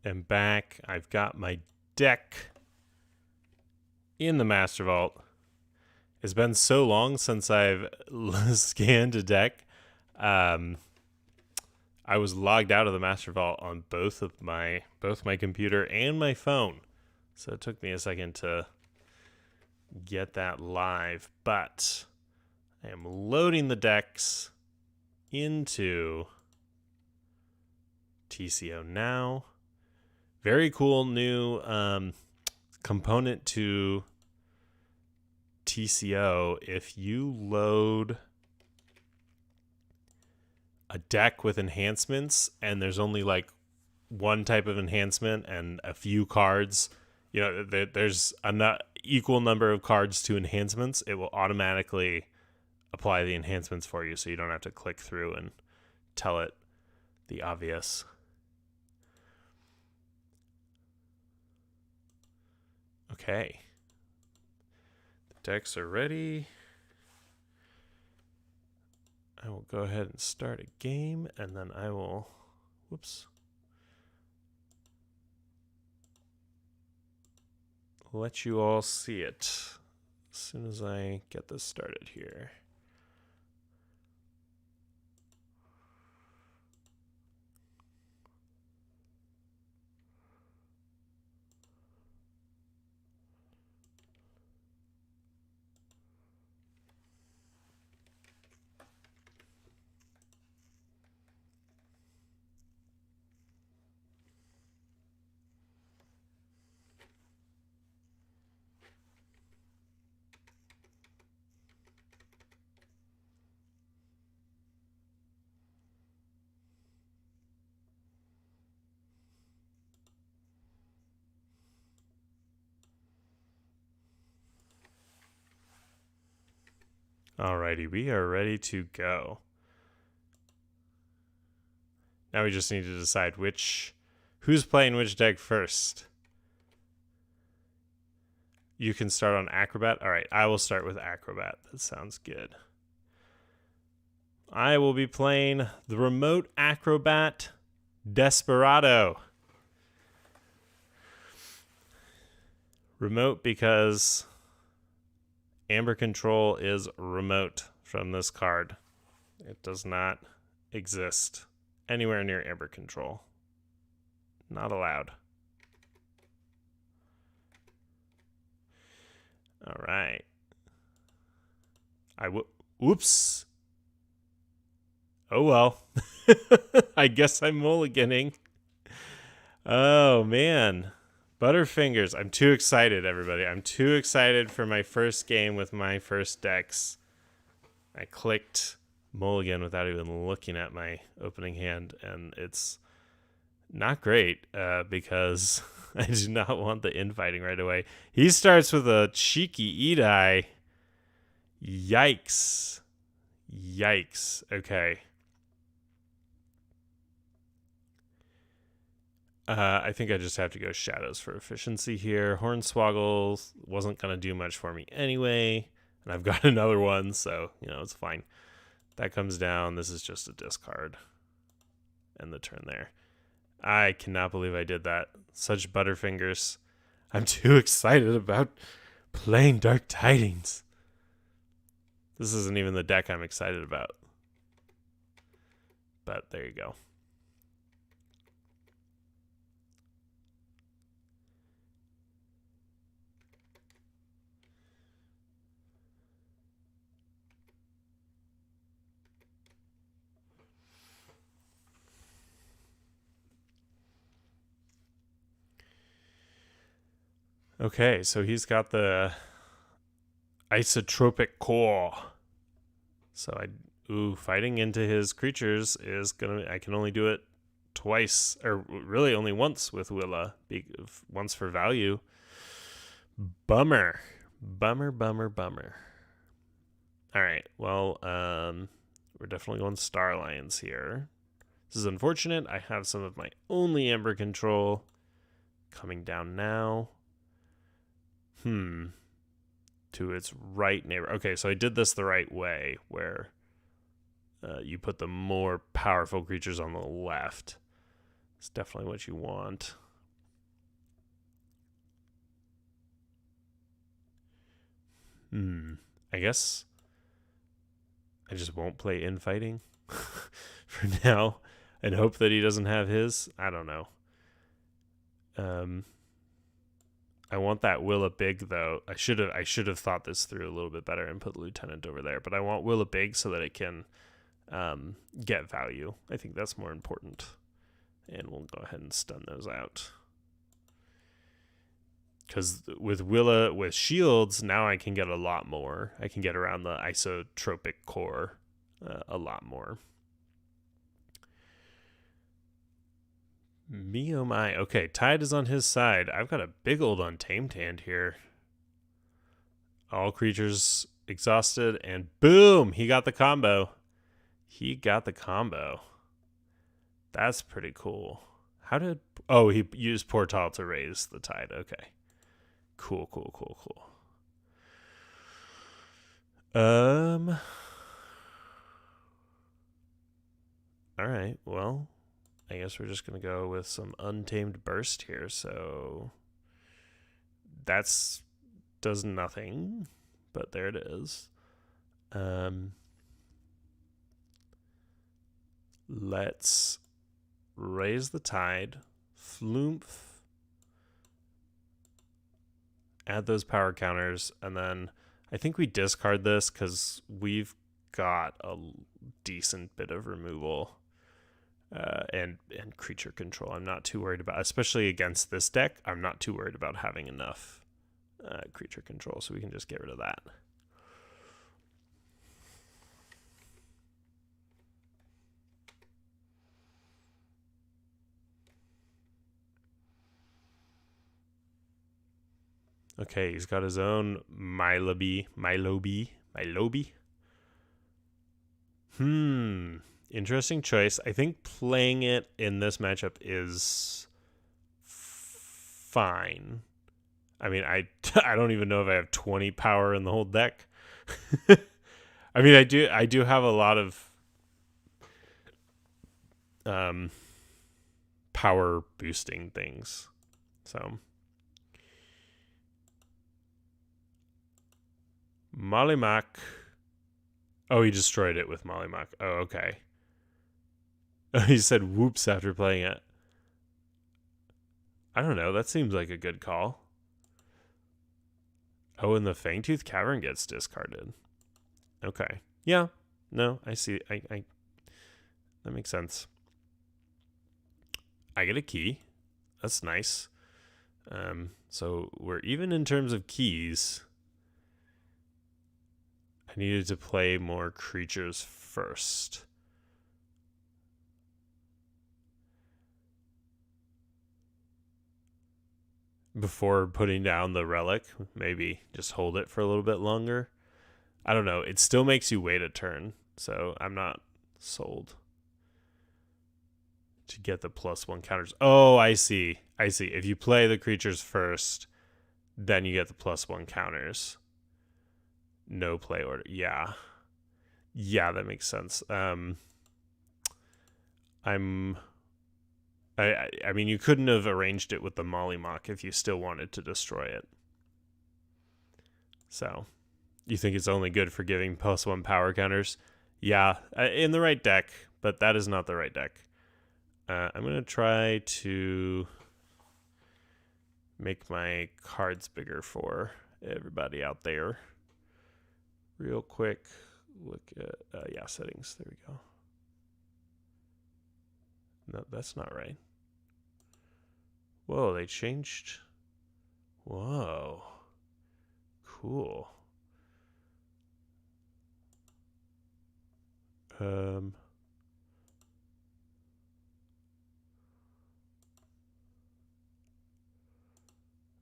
am back. I've got my deck in the Master Vault. It's been so long since I've scanned a deck. I was logged out of the Master Vault on both my computer and my phone, so it took me a second to get that live. But I am loading the decks into TCO now. Very cool new component to TCO. If you load a deck with enhancements and there's only like one type of enhancement and a few cards, there's an equal number of cards to enhancements, it will automatically apply the enhancements for you, so you don't have to click through and tell it the obvious. Okay. The decks are ready. I will go ahead and start a game, and then I will, let you all see it as soon as I get this started here. Alrighty, we are ready to go. Now we just need to decide who's playing which deck first. You can start on Acrobat. All right, I will start with Acrobat. That sounds good. I will be playing the Remote Acrobat Desperado. Remote because Amber Control is remote from this card. It does not exist anywhere near Amber Control. Not allowed. All right. Oops. Oh well. I guess I'm mulliganing. Oh man. Butterfingers. I'm too excited, everybody. I'm too excited for my first game with my first decks. I clicked mulligan without even looking at my opening hand, and it's not great because I do not want the infighting right away. He starts with a cheeky Edai. Yikes. Yikes. Okay. I think I just have to go Shadows for efficiency here. Hornswoggle wasn't going to do much for me anyway. And I've got another one, so, it's fine. That comes down. This is just a discard. And the turn there. I cannot believe I did that. Such butterfingers. I'm too excited about playing Dark Tidings. This isn't even the deck I'm excited about. But there you go. Okay, so he's got the isotropic core. So fighting into his creatures is I can only do it twice, or really only once with Willa, once for value. Bummer. Bummer. All right, well, we're definitely going Star Lions here. This is unfortunate. I have some of my only Ember Control coming down now. To its right neighbor. Okay, so I did this the right way, where you put the more powerful creatures on the left. It's definitely what you want. I guess I just won't play infighting for now and hope that he doesn't have his. I don't know. I want that Willa Big though. I should have thought this through a little bit better and put Lieutenant over there. But I want Willa Big so that it can get value. I think that's more important. And we'll go ahead and stun those out. Because with Willa with shields, now I can get a lot more. I can get around the isotropic core a lot more. Me oh my. Okay, Tide is on his side. I've got a big old Untamed hand here. All creatures exhausted, and boom! He got the combo. He got the combo. That's pretty cool. How did... Oh, he used Portal to raise the Tide. Okay. Cool. Alright, well, I guess we're just going to go with some Untamed Burst here, so that's does nothing, but there it is. Let's raise the Tide, Flumph, add those power counters, and then I think we discard this because we've got a decent bit of removal and creature control. I'm not too worried about, especially against this deck, I'm not too worried about having enough creature control, so we can just get rid of that. Okay, he's got his own Milobi. Interesting choice. I think playing it in this matchup is fine. I mean, I don't even know if I have 20 power in the whole deck. I mean, I do have a lot of power boosting things. So Mollymack. Oh, he destroyed it with Mollymack. Oh, okay. He said whoops after playing it. I don't know. That seems like a good call. Oh, and the Fangtooth Cavern gets discarded. Okay. Yeah. No, I see. I that makes sense. I get a key. That's nice. So we're even in terms of keys. I needed to play more creatures first. Before putting down the relic, maybe just hold it for a little bit longer. I don't know. It still makes you wait a turn, so I'm not sold. To get the +1 counters. Oh, I see. If you play the creatures first, then you get the +1 counters. No play order. Yeah, that makes sense. I mean, you couldn't have arranged it with the Mollymack if you still wanted to destroy it. So, you think it's only good for giving +1 power counters? Yeah, in the right deck, but that is not the right deck. I'm going to try to make my cards bigger for everybody out there. Real quick, look at, settings. There we go. No, that's not right. Whoa, they changed. Whoa. Cool.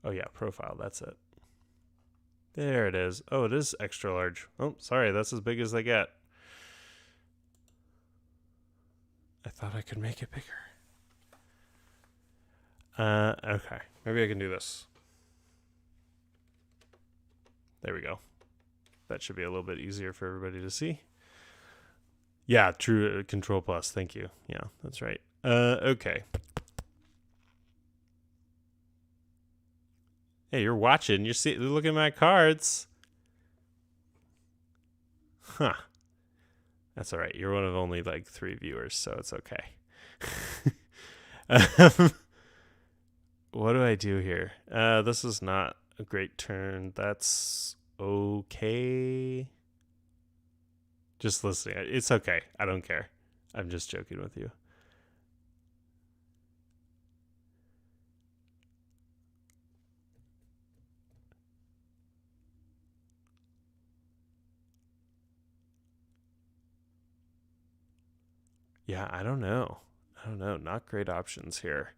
Oh yeah, profile, that's it. There it is. Oh, it is extra large. Oh, sorry, that's as big as they get. I thought I could make it bigger. Okay. Maybe I can do this. There we go. That should be a little bit easier for everybody to see. Yeah, true. Control plus. Thank you. Yeah, that's right. Okay. Hey, you're watching. You're looking at my cards. Huh. That's all right. You're one of only like 3 viewers, so it's okay. What do I do here? This is not a great turn. That's okay. Just listening. It's okay. I don't care. I'm just joking with you. Yeah, I don't know. I don't know. Not great options here.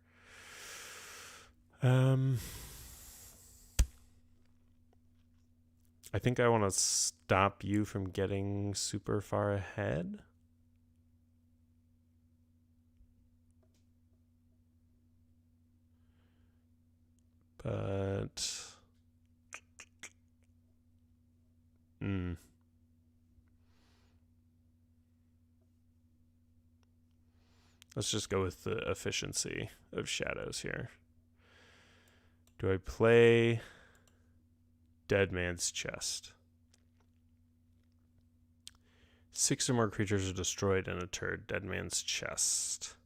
I think I want to stop you from getting super far ahead. But let's just go with the efficiency of shadows here. Do I play Dead Man's Chest? 6 or more creatures are destroyed in a turn. Dead Man's Chest.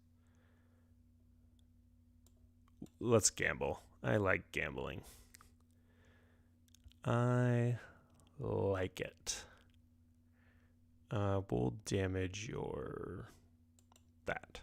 Let's gamble. I like gambling. I like it. We'll damage your... that.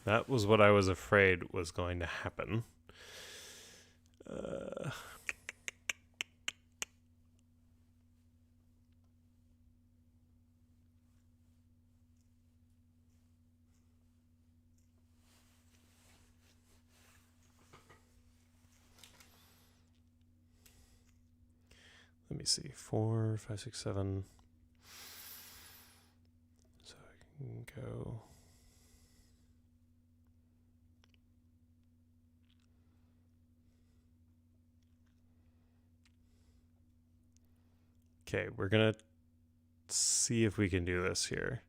That was what I was afraid was going to happen. Let me see. 4, 5, 6, 7. So I can go... Okay, we're going to see if we can do this here.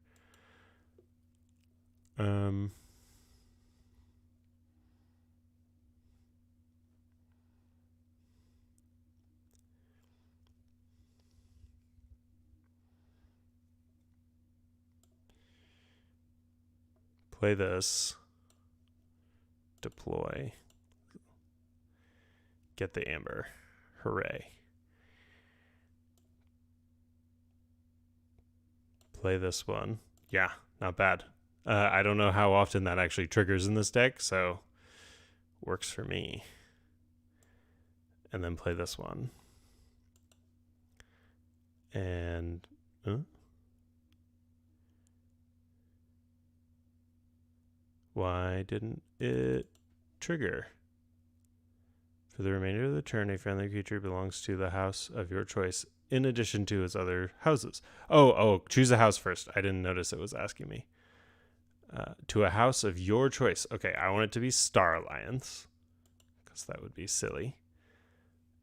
Play this. Deploy. Get the amber. Hooray. Play this one. Yeah, not bad. I don't know how often that actually triggers in this deck, so works for me. And then play this one. And... why didn't it trigger? For the remainder of the turn, a friendly creature belongs to the house of your choice in addition to its other houses. Oh, choose a house first. I didn't notice it was asking me. To a house of your choice. Okay, I want it to be Star Alliance, because that would be silly.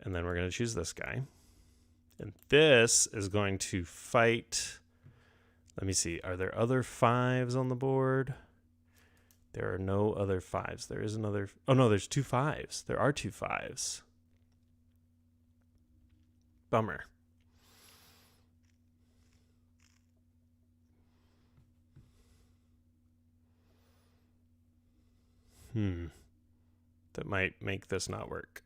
And then we're going to choose this guy. And this is going to fight... Let me see. Are there other 5s on the board? There are no other 5s. There is another... Oh, no, there's 2 5s. There are 2 5s. Bummer. That might make this not work.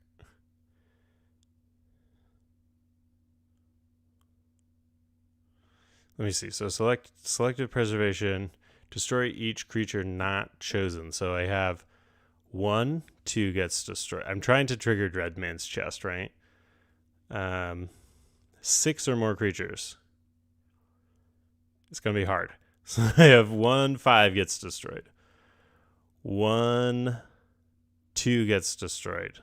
Let me see. So selected preservation. Destroy each creature not chosen. So I have 1, 2 gets destroyed. I'm trying to trigger Dreadman's Chest, right? 6 or more creatures. It's going to be hard. So I have 1, 5 gets destroyed. 1, 2 gets destroyed.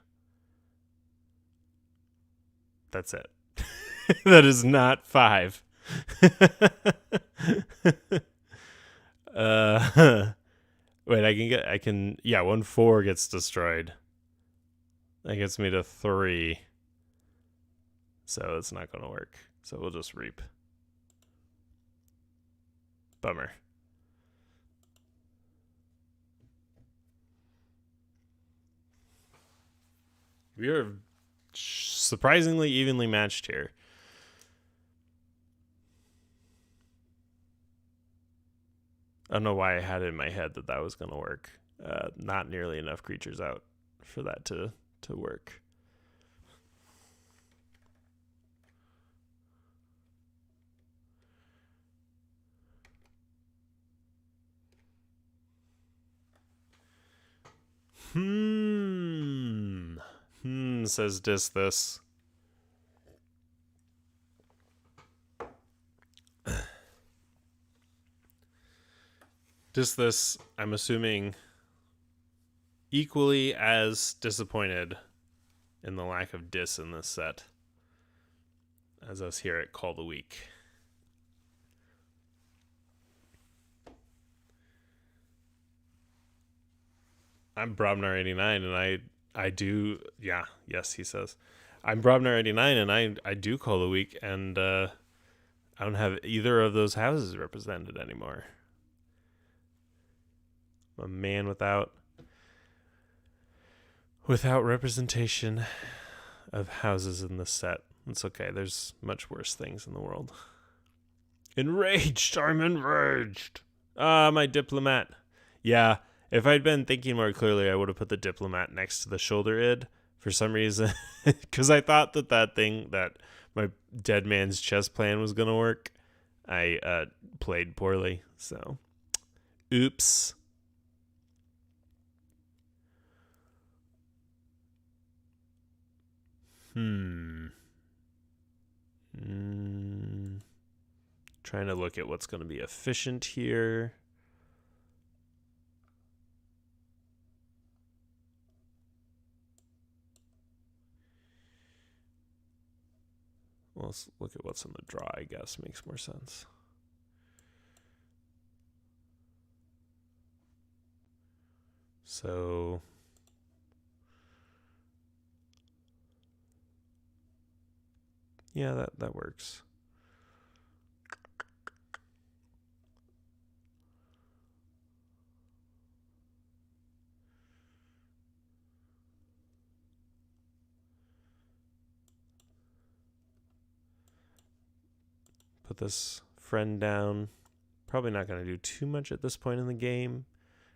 That's it. That is not 5. Wait, I can, yeah, 1, 4 gets destroyed. That gets me to 3. So it's not going to work. So we'll just reap. Bummer. We are surprisingly evenly matched here. I don't know why I had it in my head that was going to work. Not nearly enough creatures out for that to work. Says this. This, I'm assuming, equally as disappointed in the lack of dis in this set as us here at Cull the Weak. I'm Brobnar89 and I do, yeah, yes, he says. I'm Brobnar89 and I do Cull the Weak, and I don't have either of those houses represented anymore. A man without representation of houses in this set. It's okay. There's much worse things in the world. Enraged. I'm enraged. My diplomat. Yeah, if I'd been thinking more clearly, I would have put the diplomat next to the shoulder id for some reason. Because I thought that thing, that my dead man's chess plan was going to work. I played poorly. So, oops. Trying to look at what's going to be efficient here. Well, let's look at what's in the draw, I guess. Makes more sense. So yeah, that works. Put this friend down. Probably not going to do too much at this point in the game,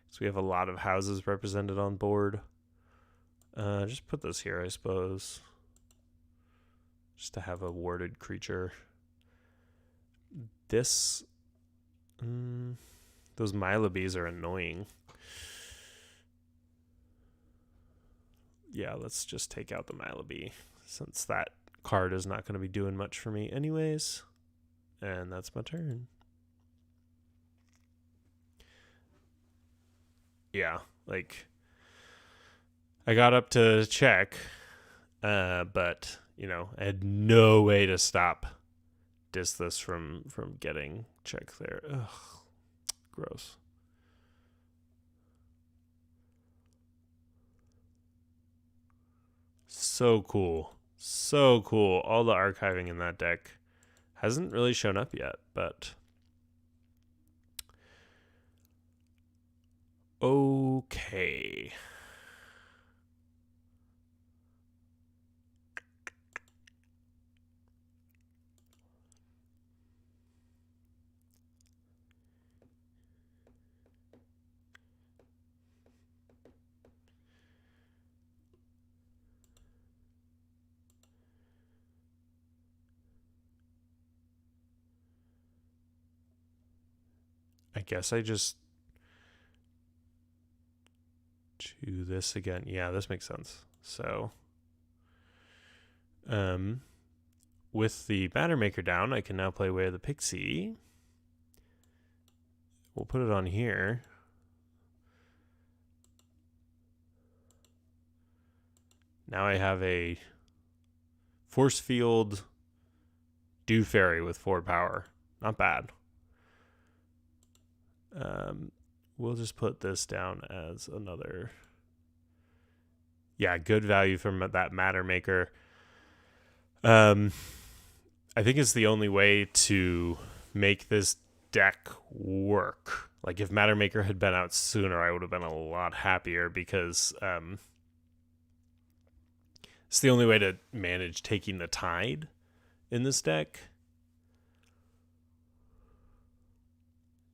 because we have a lot of houses represented on board. Just put this here, I suppose. Just to have a warded creature. This... those Milebes are annoying. Yeah, let's just take out the Milebe, since that card is not going to be doing much for me anyways. And that's my turn. Yeah, like, I got up to check, but, you know, I had no way to stop this from getting check there. Ugh, gross. So cool. So cool. All the archiving in that deck hasn't really shown up yet, but okay. I guess I just do this again. Yeah, this makes sense. So, with the Matter Maker down, I can now play Way of the Pixie. We'll put it on here. Now I have a Force Field Dew Fairy with 4 power. Not bad. We'll just put this down as another. Yeah, good value from that Matter Maker. I think it's the only way to make this deck work. Like, if Matter Maker had been out sooner, I would have been a lot happier, because it's the only way to manage taking the tide in this deck.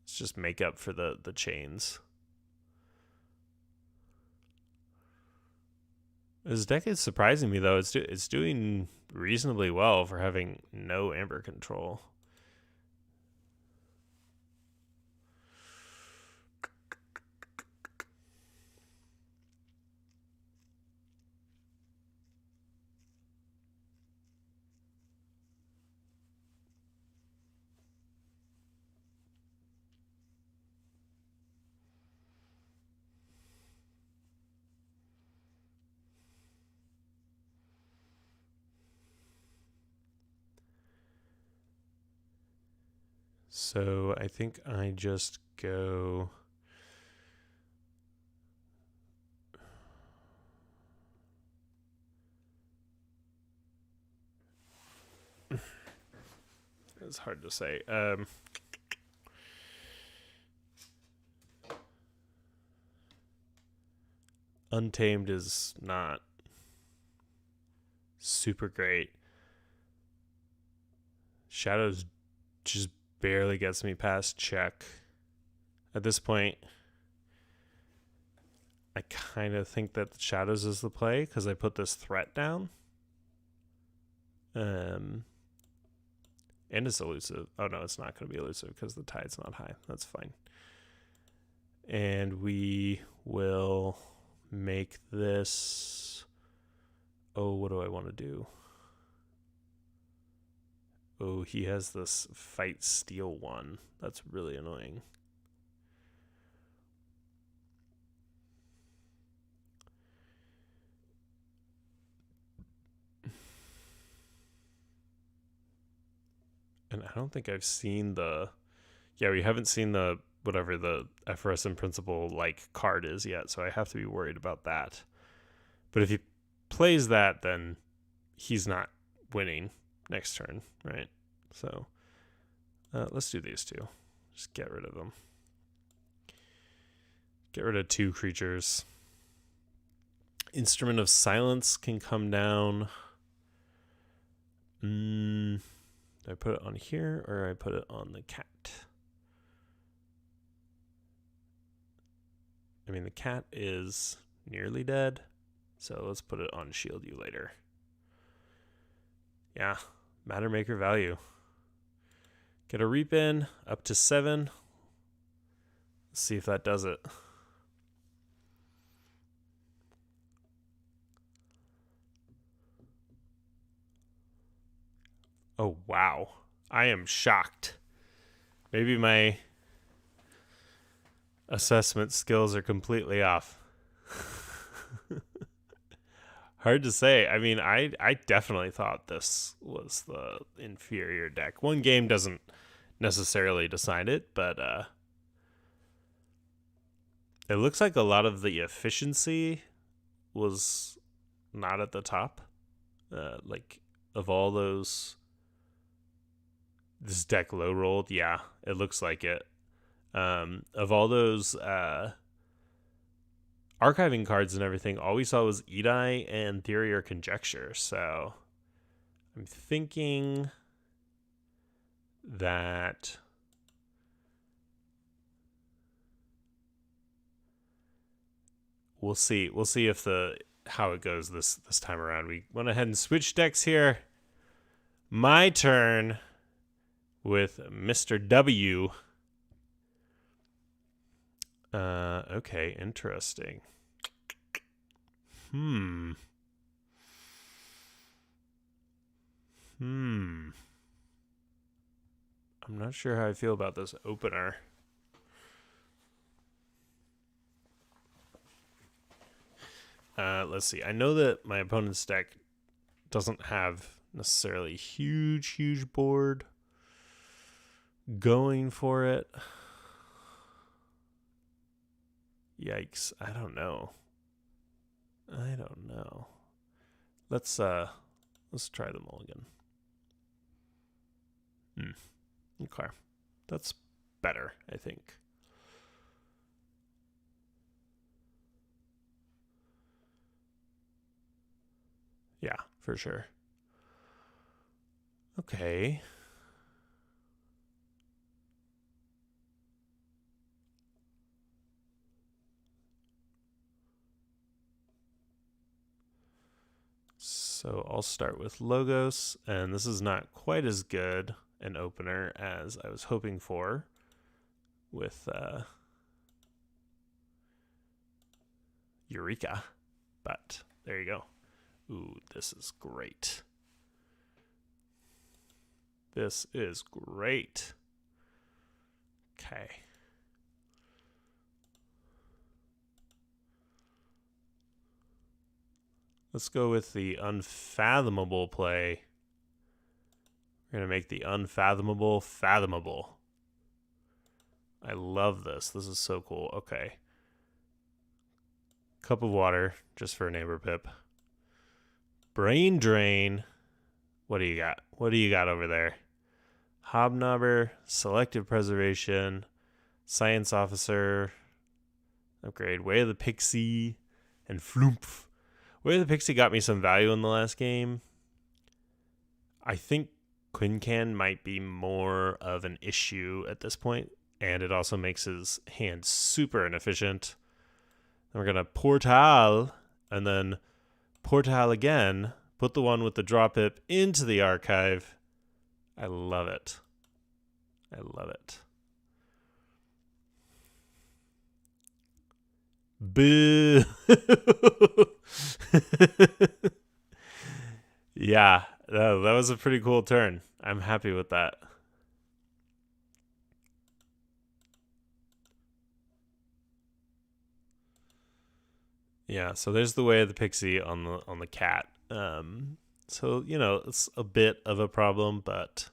It's just make up for the chains. This deck is surprising me, though. It's doing reasonably well for having no Amber control. So I think I just go... It's hard to say. Untamed is not super great. Shadows just barely gets me past check. At this point, I kind of think that Shadows is the play because I put this threat down. And it's elusive. Oh, no, it's not going to be elusive because the tide's not high. That's fine. And we will make this... Oh, what do I want to do? Oh, he has this fight steal one. That's really annoying. And I don't think I've seen the... Yeah, we haven't seen the... whatever the FRS in principle like card is yet, so I have to be worried about that. But if he plays that, then he's not winning next turn, right? So let's do these two. Just get rid of them. Get rid of 2 creatures. Instrument of Silence can come down. Do I put it on here or I put it on the cat? I mean, the cat is nearly dead, so let's put it on Shield You later. Yeah, Matter Maker value. Get a Reap in, up to 7. Let's see if that does it. Oh, wow. I am shocked. Maybe my assessment skills are completely off. Hard to say. I mean, I definitely thought this was the inferior deck. One game doesn't necessarily decide it, but it looks like a lot of the efficiency was not at the top. Like, of all those... This deck low rolled, yeah, it looks like it. Of all those archiving cards and everything, all we saw was Edai and Theory or Conjecture. So I'm thinking that we'll see. We'll see if how it goes this time around. We went ahead and switched decks here. My turn with Mr. W. Okay, interesting. I'm not sure how I feel about this opener. Let's see. I know that my opponent's deck doesn't have necessarily huge board going for it. Yikes. I don't know. Let's try the mulligan. Okay. That's better, I think. Yeah, for sure. Okay. So I'll start with Logos, and this is not quite as good an opener as I was hoping for with Eureka, but there you go. Ooh, this is great. This is great. Okay. Let's go with the unfathomable play. We're going to make the unfathomable fathomable. I love this. This is so cool. Okay. Cup of water, just for a neighbor pip. Brain drain. What do you got? What do you got over there? Hobnobber, selective preservation, science officer, upgrade, Way of the Pixie, and Flumph. Way of the Pixie got me some value in the last game. I think Quincan might be more of an issue at this point, and it also makes his hand super inefficient. Then we're going to Portal, and then Portal again. Put the one with the draw pip into the archive. I love it. I love it. Boo. Yeah, that was a pretty cool turn. I'm happy with that. Yeah, so there's the Way of the Pixie on the cat. So, you know, it's a bit of a problem, but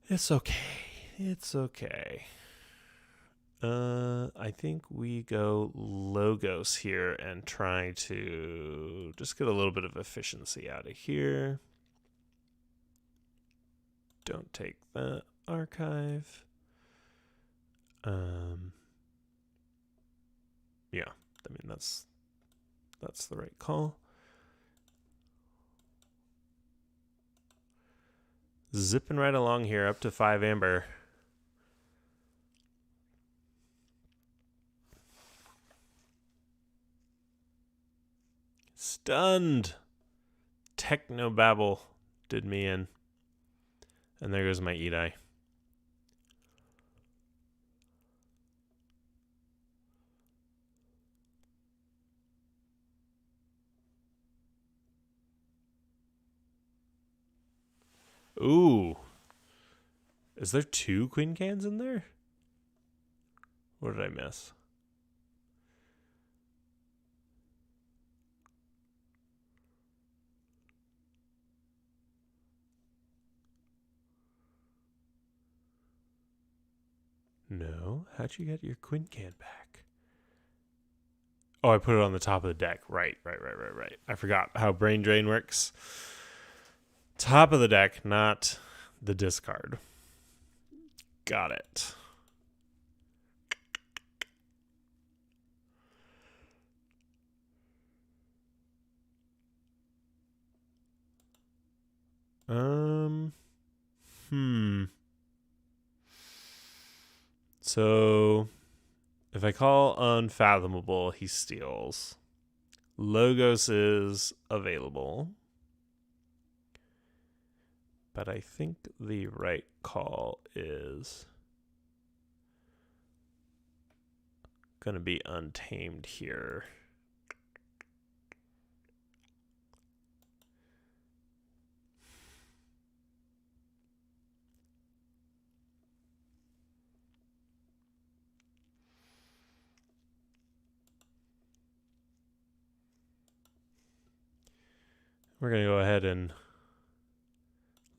it's okay. It's okay. I think we go Logos here and try to just get a little bit of efficiency out of here. Don't take the archive. Yeah, I mean that's the right call. Zipping right along here up to 5 amber. Stunned. Technobabble did me in. And there goes my Edai. Ooh. Is there 2 Queen Cans in there? What did I miss? No. How'd you get your Queen Can back? Oh, I put it on the top of the deck. Right. I forgot how Brain Drain works. Top of the deck, not the discard. Got it. So, if I call Unfathomable, he steals. Logos is available. But I think the right call is going to be Untamed here. We're going to go ahead and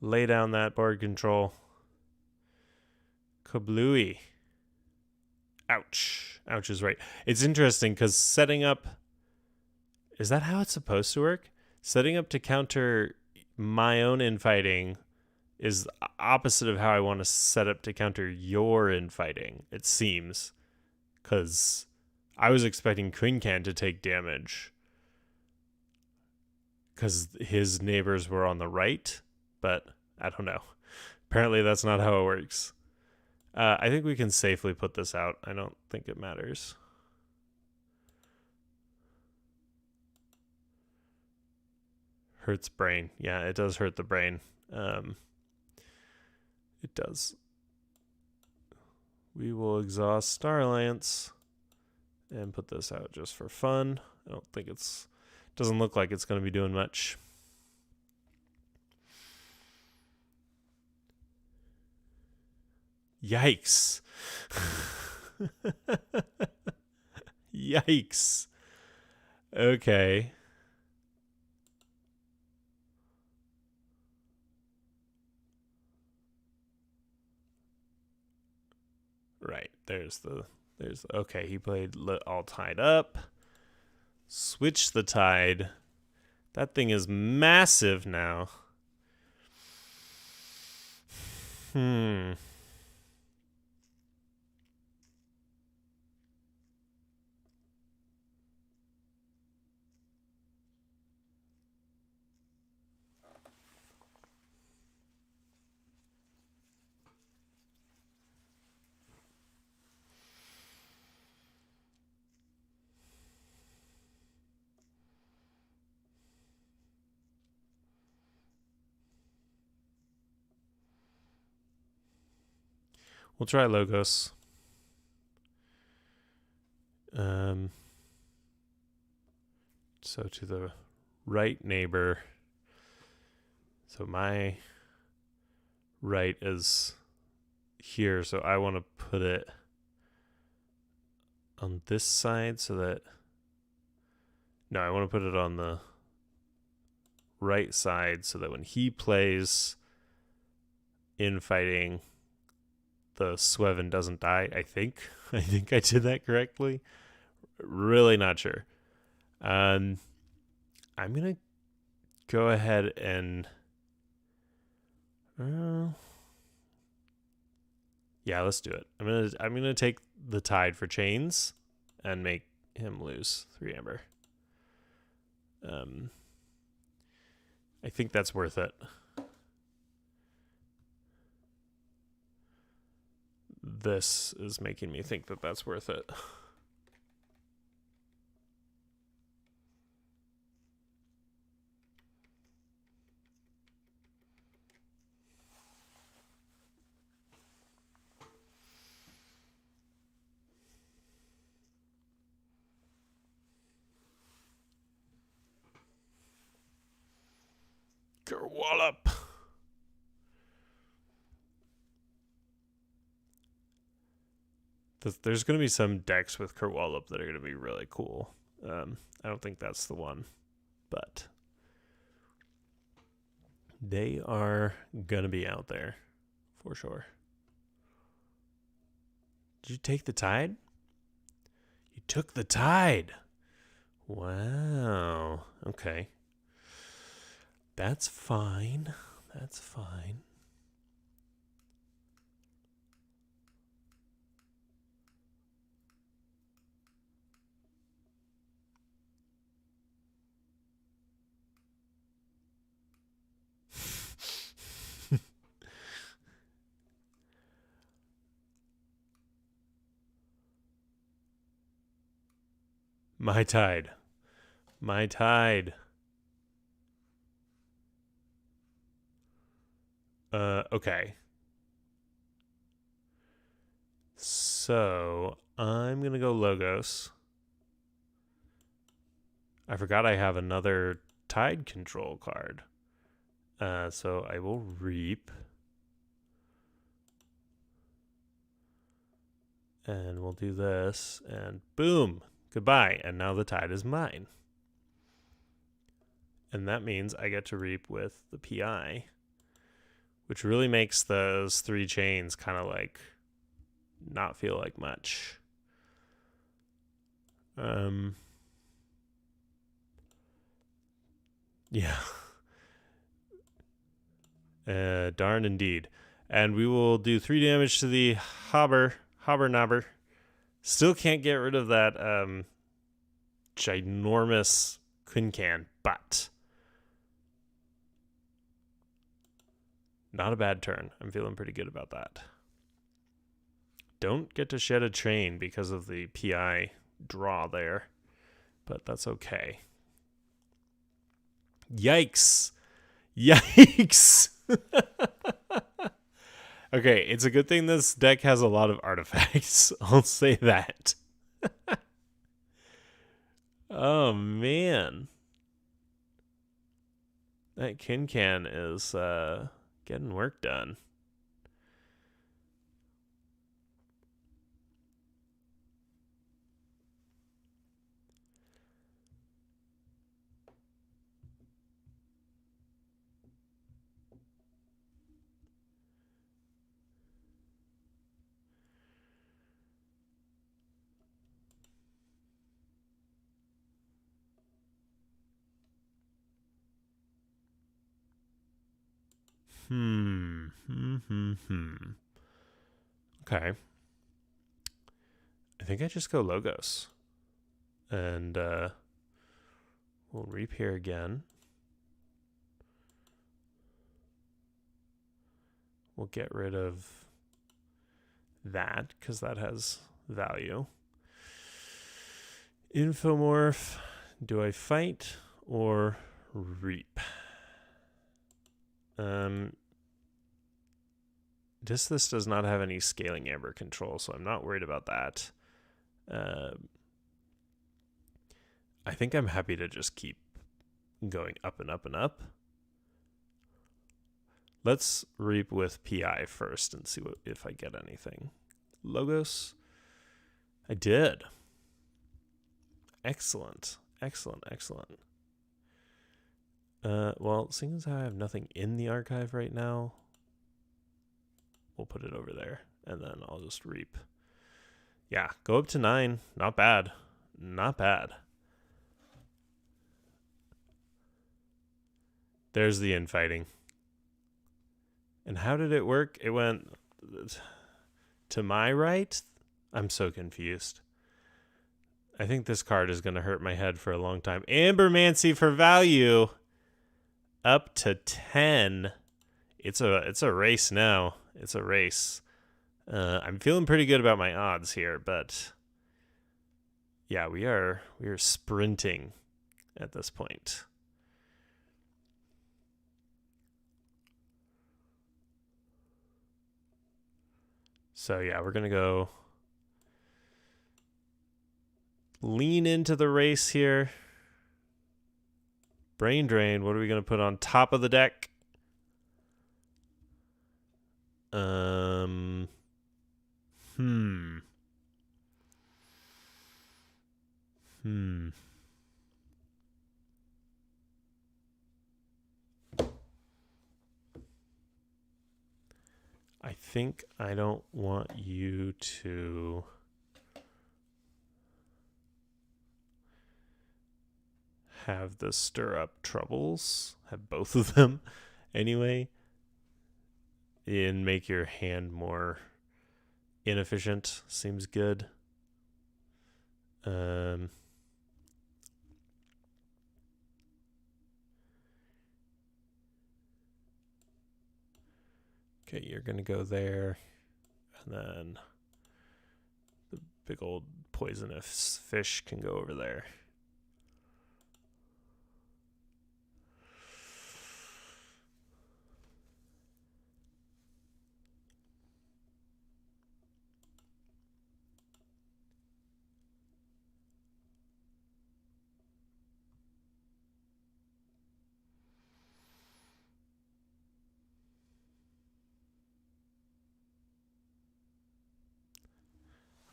lay down that board control. Kablooey. Ouch. Ouch is right. It's interesting because setting up... Is that how it's supposed to work? Setting up to counter my own infighting is opposite of how I want to set up to counter your infighting, it seems. Because I was expecting Quincan to take damage. Because his neighbors were on the right, but I don't know. Apparently that's not how it works. I think we can safely put this out. I don't think it matters. Hurts brain. Yeah, it does hurt the brain. It does. We will exhaust Star Alliance and put this out just for fun. I don't think doesn't look like it's going to be doing much. Yikes. Yikes. Okay. Right. Okay, he played all tied up. Switch the tide. That thing is massive now. Hmm. We'll try Logos. So to the right neighbor. So my right is here, so I want to put it on this side so that... No, I want to put it on the right side so that when he plays infighting, the Sweven doesn't die, I think. I think I did that correctly. Really not sure. I'm going to go ahead and... yeah, let's do it. I'm gonna take the tide for chains and make him lose 3 amber. I think that's worth it. This is making me think that that's worth it. Kerwallop. There's going to be some decks with Kerwallop that are going to be really cool. I don't think that's the one, but they are going to be out there for sure. Did you take the tide? You took the tide. Wow. Okay. That's fine. That's fine. My tide. My tide. Okay. So, I'm going to go Logos. I forgot I have another tide control card. So I will Reap. And we'll do this. And boom. Goodbye. And now the tide is mine. And that means I get to Reap with the PI. Which really makes those 3 chains kind of like not feel like much. Yeah. Darn indeed. And we will do 3 damage to the Hobber. Still can't get rid of that ginormous Quincan, but not a bad turn. I'm feeling pretty good about that. Don't get to shed a chain because of the PI draw there, but that's okay. Yikes. Yikes. Okay, it's a good thing this deck has a lot of artifacts. I'll say that. Oh, man. That Quincan is getting work done. Okay. I think I just go logos. And we'll reap here again. We'll get rid of that because that has value. Infomorph. Do I fight or reap? This does not have any scaling amber control, so I'm not worried about that. I think I'm happy to just keep going up and up and up. Let's reap with PI first and see if I get anything. Logos. I did. Excellent. Excellent. Well, seeing as I have nothing in the archive right now, we'll put it over there, and then I'll just reap. Yeah, go up to 9. Not bad. There's the infighting. And how did it work? It went to my right? I'm so confused. I think this card is going to hurt my head for a long time. Ambermancy for value. Up to 10. It's a race now. It's a race. I'm feeling pretty good about my odds here, but yeah, we are sprinting at this point. So yeah, we're gonna go lean into the race here. Brain drain. What are we gonna put on top of the deck? I think I don't want you to have the stir up troubles, have both of them anyway, and make your hand more inefficient. Seems good. Okay, you're gonna go there, and then the big old poisonous fish can go over there.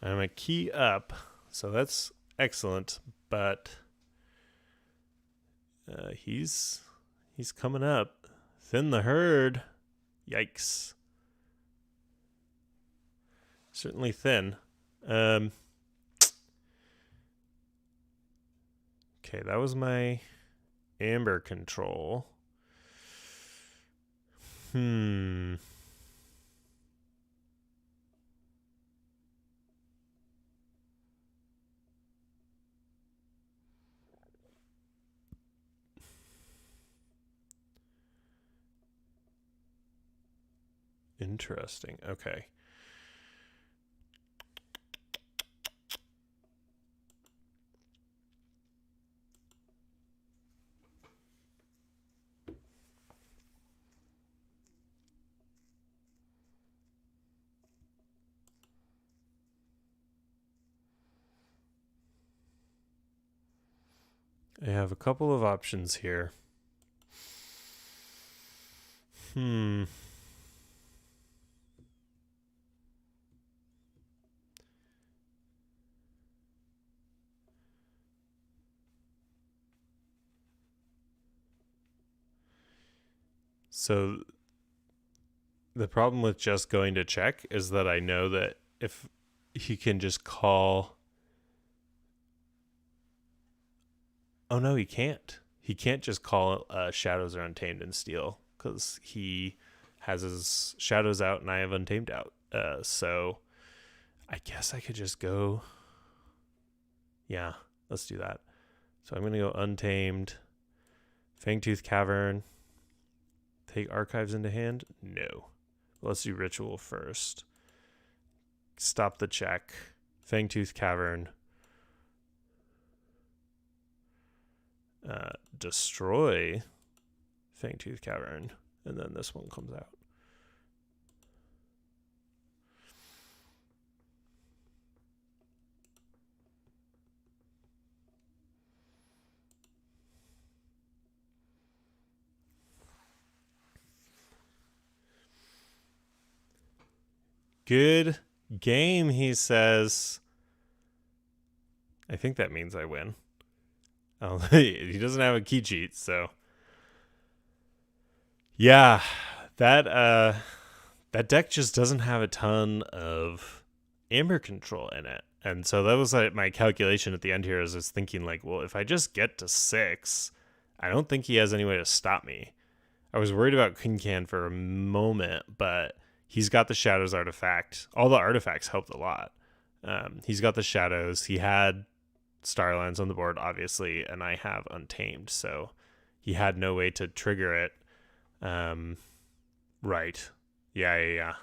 I'm a key up, so that's excellent, but he's coming up. Thin the herd. Yikes. Certainly thin. Okay, that was my amber control. Interesting. Okay. I have a couple of options here. So the problem with just going to check is that I know that if he can just call... Oh, no, he can't. He can't just call Shadows Are Untamed and steal, because he has his Shadows out and I have Untamed out. So I guess I could just go. Yeah, let's do that. So I'm going to go Untamed, Fangtooth Cavern, take Archives into hand. No. Let's do Ritual first. Stop the check. Fangtooth Cavern. Destroy Fangtooth Cavern. And then this one comes out. Good game, he says. I think that means I win. Oh, he doesn't have a key cheat, so yeah, that deck just doesn't have a ton of Amber Control in it. And so that was like my calculation at the end here, is I was thinking like, well, if I just get to 6, I don't think he has any way to stop me. I was worried about Kincan for a moment, but he's got the Shadows artifact. All the artifacts helped a lot. He's got the Shadows. He had Starlands on the board, obviously, and I have Untamed, so he had no way to trigger it. Right. Yeah.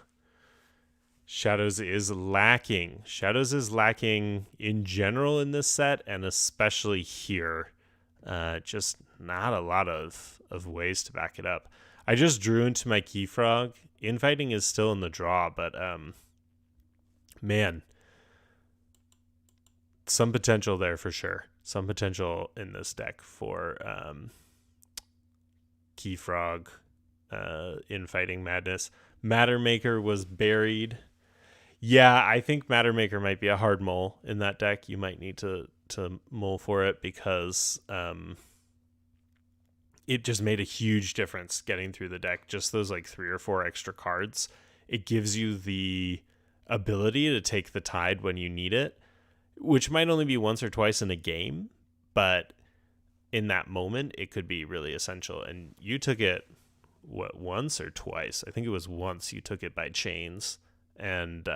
Shadows is lacking. Shadows is lacking in general in this set, and especially here. Just not a lot of ways to back it up. I just drew into my Keyfrog. Infighting is still in the draw, but man, some potential there for sure. Some potential in this deck for Keyfrog, Infighting Madness. Mattermaker was buried. Yeah, I think Mattermaker might be a hard mull in that deck. You might need to mull for it because it just made a huge difference getting through the deck. Just those like 3 or 4 extra cards. It gives you the ability to take the tide when you need it, which might only be once or twice in a game, but in that moment, it could be really essential. And you took it, what, once or twice? I think it was once you took it by chains, and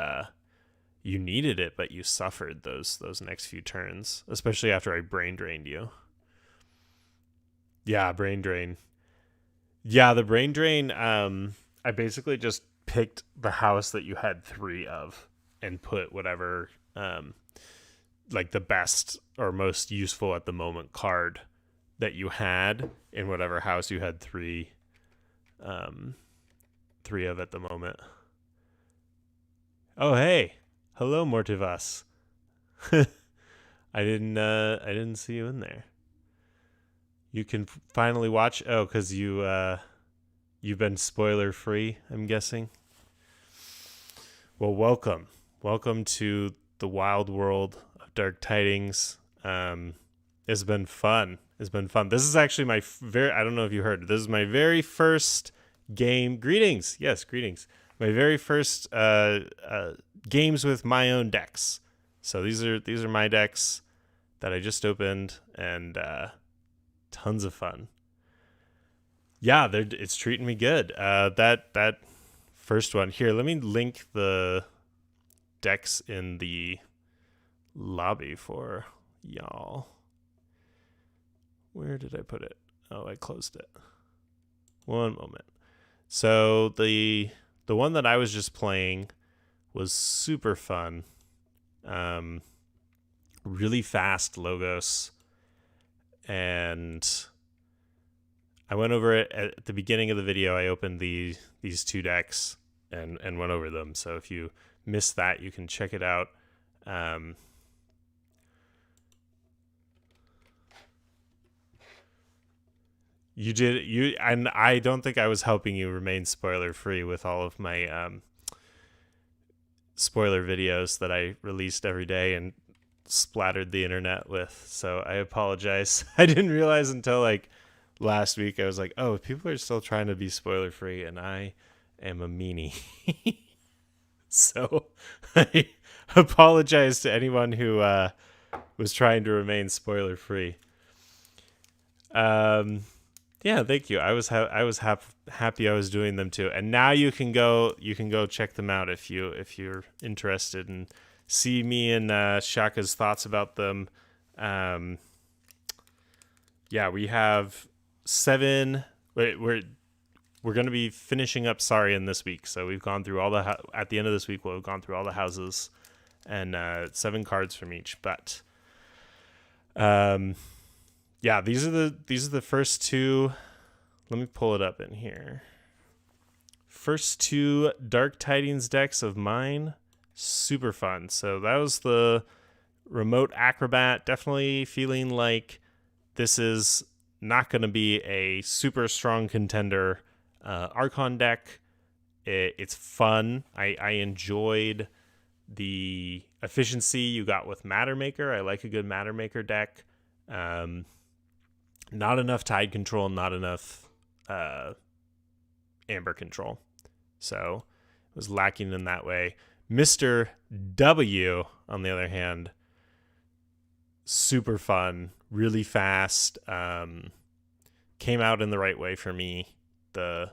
you needed it, but you suffered those next few turns, especially after I brain drained you. Yeah, brain drain. Yeah, the brain drain, I basically just picked the house that you had 3 of and put whatever like the best or most useful at the moment card that you had in whatever house you had 3 of at the moment. Oh, hey. Hello, Mortivus. I didn't see you in there. You can finally watch. Oh, because you've been spoiler free, I'm guessing. Well, welcome to the wild world of Dark Tidings. It's been fun. This is actually my I don't know if you heard. This is my very first game. Greetings. Yes, greetings. My very first games with my own decks. So these are my decks that I just opened, and tons of fun. Yeah, it's treating me good. That first one here. Let me link the decks in the lobby for y'all. Where did I put it? Oh, I closed it. One moment. So the one that I was just playing was super fun. Really fast Logos. And I went over it at the beginning of the video. I opened these 2 decks and went over them. So if you missed that, you can check it out. And I don't think I was helping you remain spoiler free with all of my spoiler videos that I released every day and splattered the internet with. So I apologize. I didn't realize until like last week. I was like, oh, people are still trying to be spoiler free, and I am a meanie. So I apologize to anyone who was trying to remain spoiler free. Yeah, Yeah, thank you. I was happy I was doing them too. And now you can go check them out if you're interested and see me and Shaka's thoughts about them. Yeah, we have 7. We're going to be finishing up Saurian this week. So we've gone through all at the end of this week we'll have gone through all the houses and 7 cards from each. But yeah, these are the first 2. Let me pull it up in here. First 2 Dark Tidings decks of mine, super fun. So that was the Remote Acrobat. Definitely feeling like this is not going to be a super strong contender Archon deck. It's fun. I enjoyed the efficiency you got with Mattermaker. I like a good Mattermaker deck. Not enough Tide control, not enough Amber control. So it was lacking in that way. Mr. W, on the other hand, super fun, really fast, came out in the right way for me. The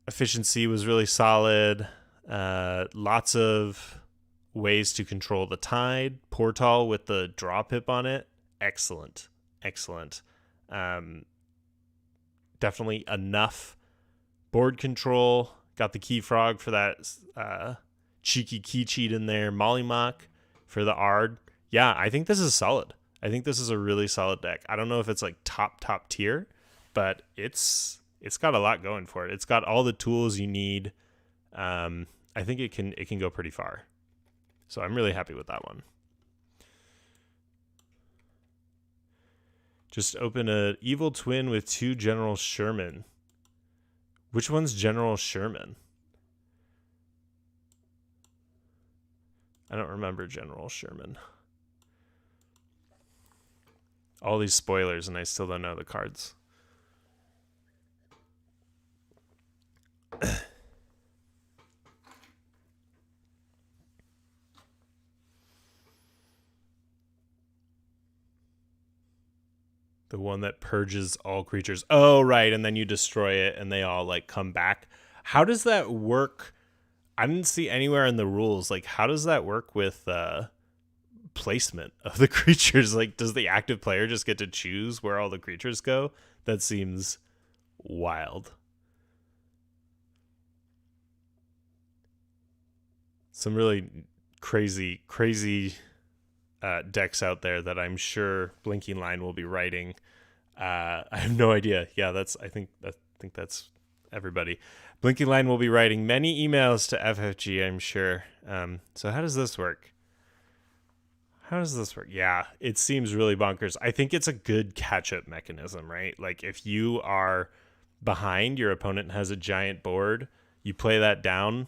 efficiency was really solid. Lots of ways to control the tide. Portal with the draw pip on it. Excellent. Definitely enough board control. Got the Key Frog for that cheeky key cheat in there. Mollymock for the Ard. Yeah, I think this is solid. I think this is a really solid deck. I don't know if it's like top tier, but it's got a lot going for it. It's got all the tools you need. I think it can go pretty far. So I'm really happy with that one. Just open a Evil Twin with 2 General Sherman. Which one's General Sherman? I don't remember General Sherman. All these spoilers and I still don't know the cards. The one that purges all creatures. Oh, right. And then you destroy it and they all like come back. How does that work? I didn't see anywhere in the rules. Like, how does that work with placement of the creatures? Like, does the active player just get to choose where all the creatures go? That seems wild. Some really crazy decks out there that I'm sure Blinking Line will be writing. I have no idea. Yeah, I think that's everybody. Blinking Line will be writing many emails to FFG, I'm sure. So how does this work? Yeah, it seems really bonkers. I think it's a good catch-up mechanism, right? Like if you are behind, your opponent has a giant board, you play that down,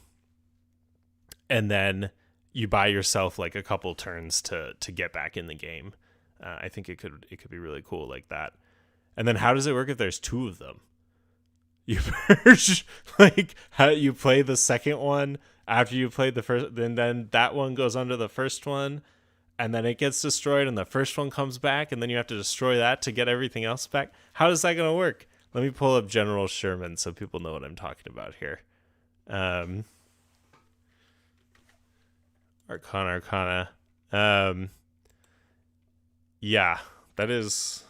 and then you buy yourself like a couple turns to get back in the game. I think it could be really cool like that. And then how does it work if there's 2 of them? You purge, like how you play the second one after you played the first, then that one goes under the first one, and then it gets destroyed, and the first one comes back, and then you have to destroy that to get everything else back. How is that going to work? Let me pull up General Sherman so people know what I'm talking about here. Arcana. Yeah, that is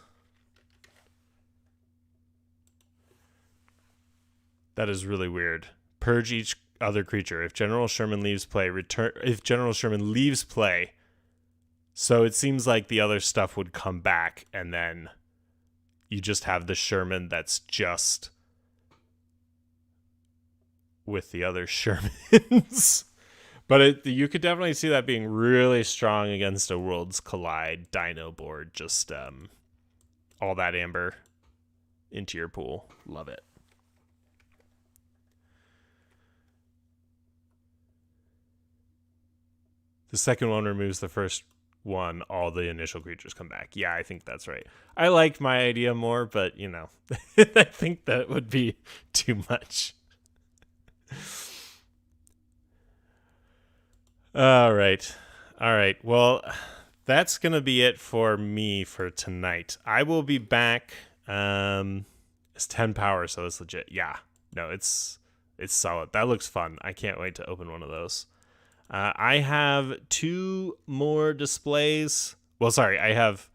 really weird. Purge each other creature. If General Sherman leaves play, if General Sherman leaves play, so it seems like the other stuff would come back, and then you just have the Sherman that's just with the other Shermans. But you could definitely see that being really strong against a Worlds Collide Dino board. Just all that amber into your pool. Love it. The second one removes the first one. All the initial creatures come back. Yeah, I think that's right. I like my idea more, but, I think that would be too much. All right. Well, that's going to be it for me for tonight. I will be back It's 10 power, so it's legit. Yeah. No, it's solid. That looks fun. I can't wait to open one of those. I have 2 more displays. Well, sorry, I have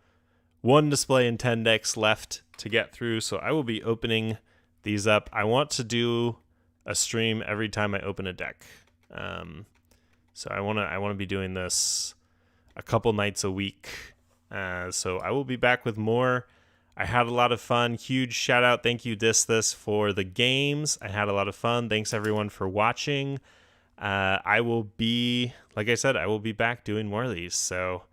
1 display and 10 decks left to get through, so I will be opening these up. I want to do a stream every time I open a deck. So I want to be doing this a couple nights a week. So I will be back with more. I had a lot of fun. Huge shout out. Thank you, this for the games. I had a lot of fun. Thanks everyone for watching. I will be, like I said, I will be back doing more of these. So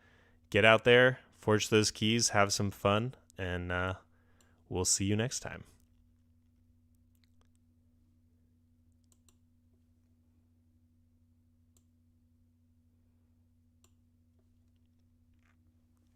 get out there, forge those keys, have some fun, and we'll see you next time.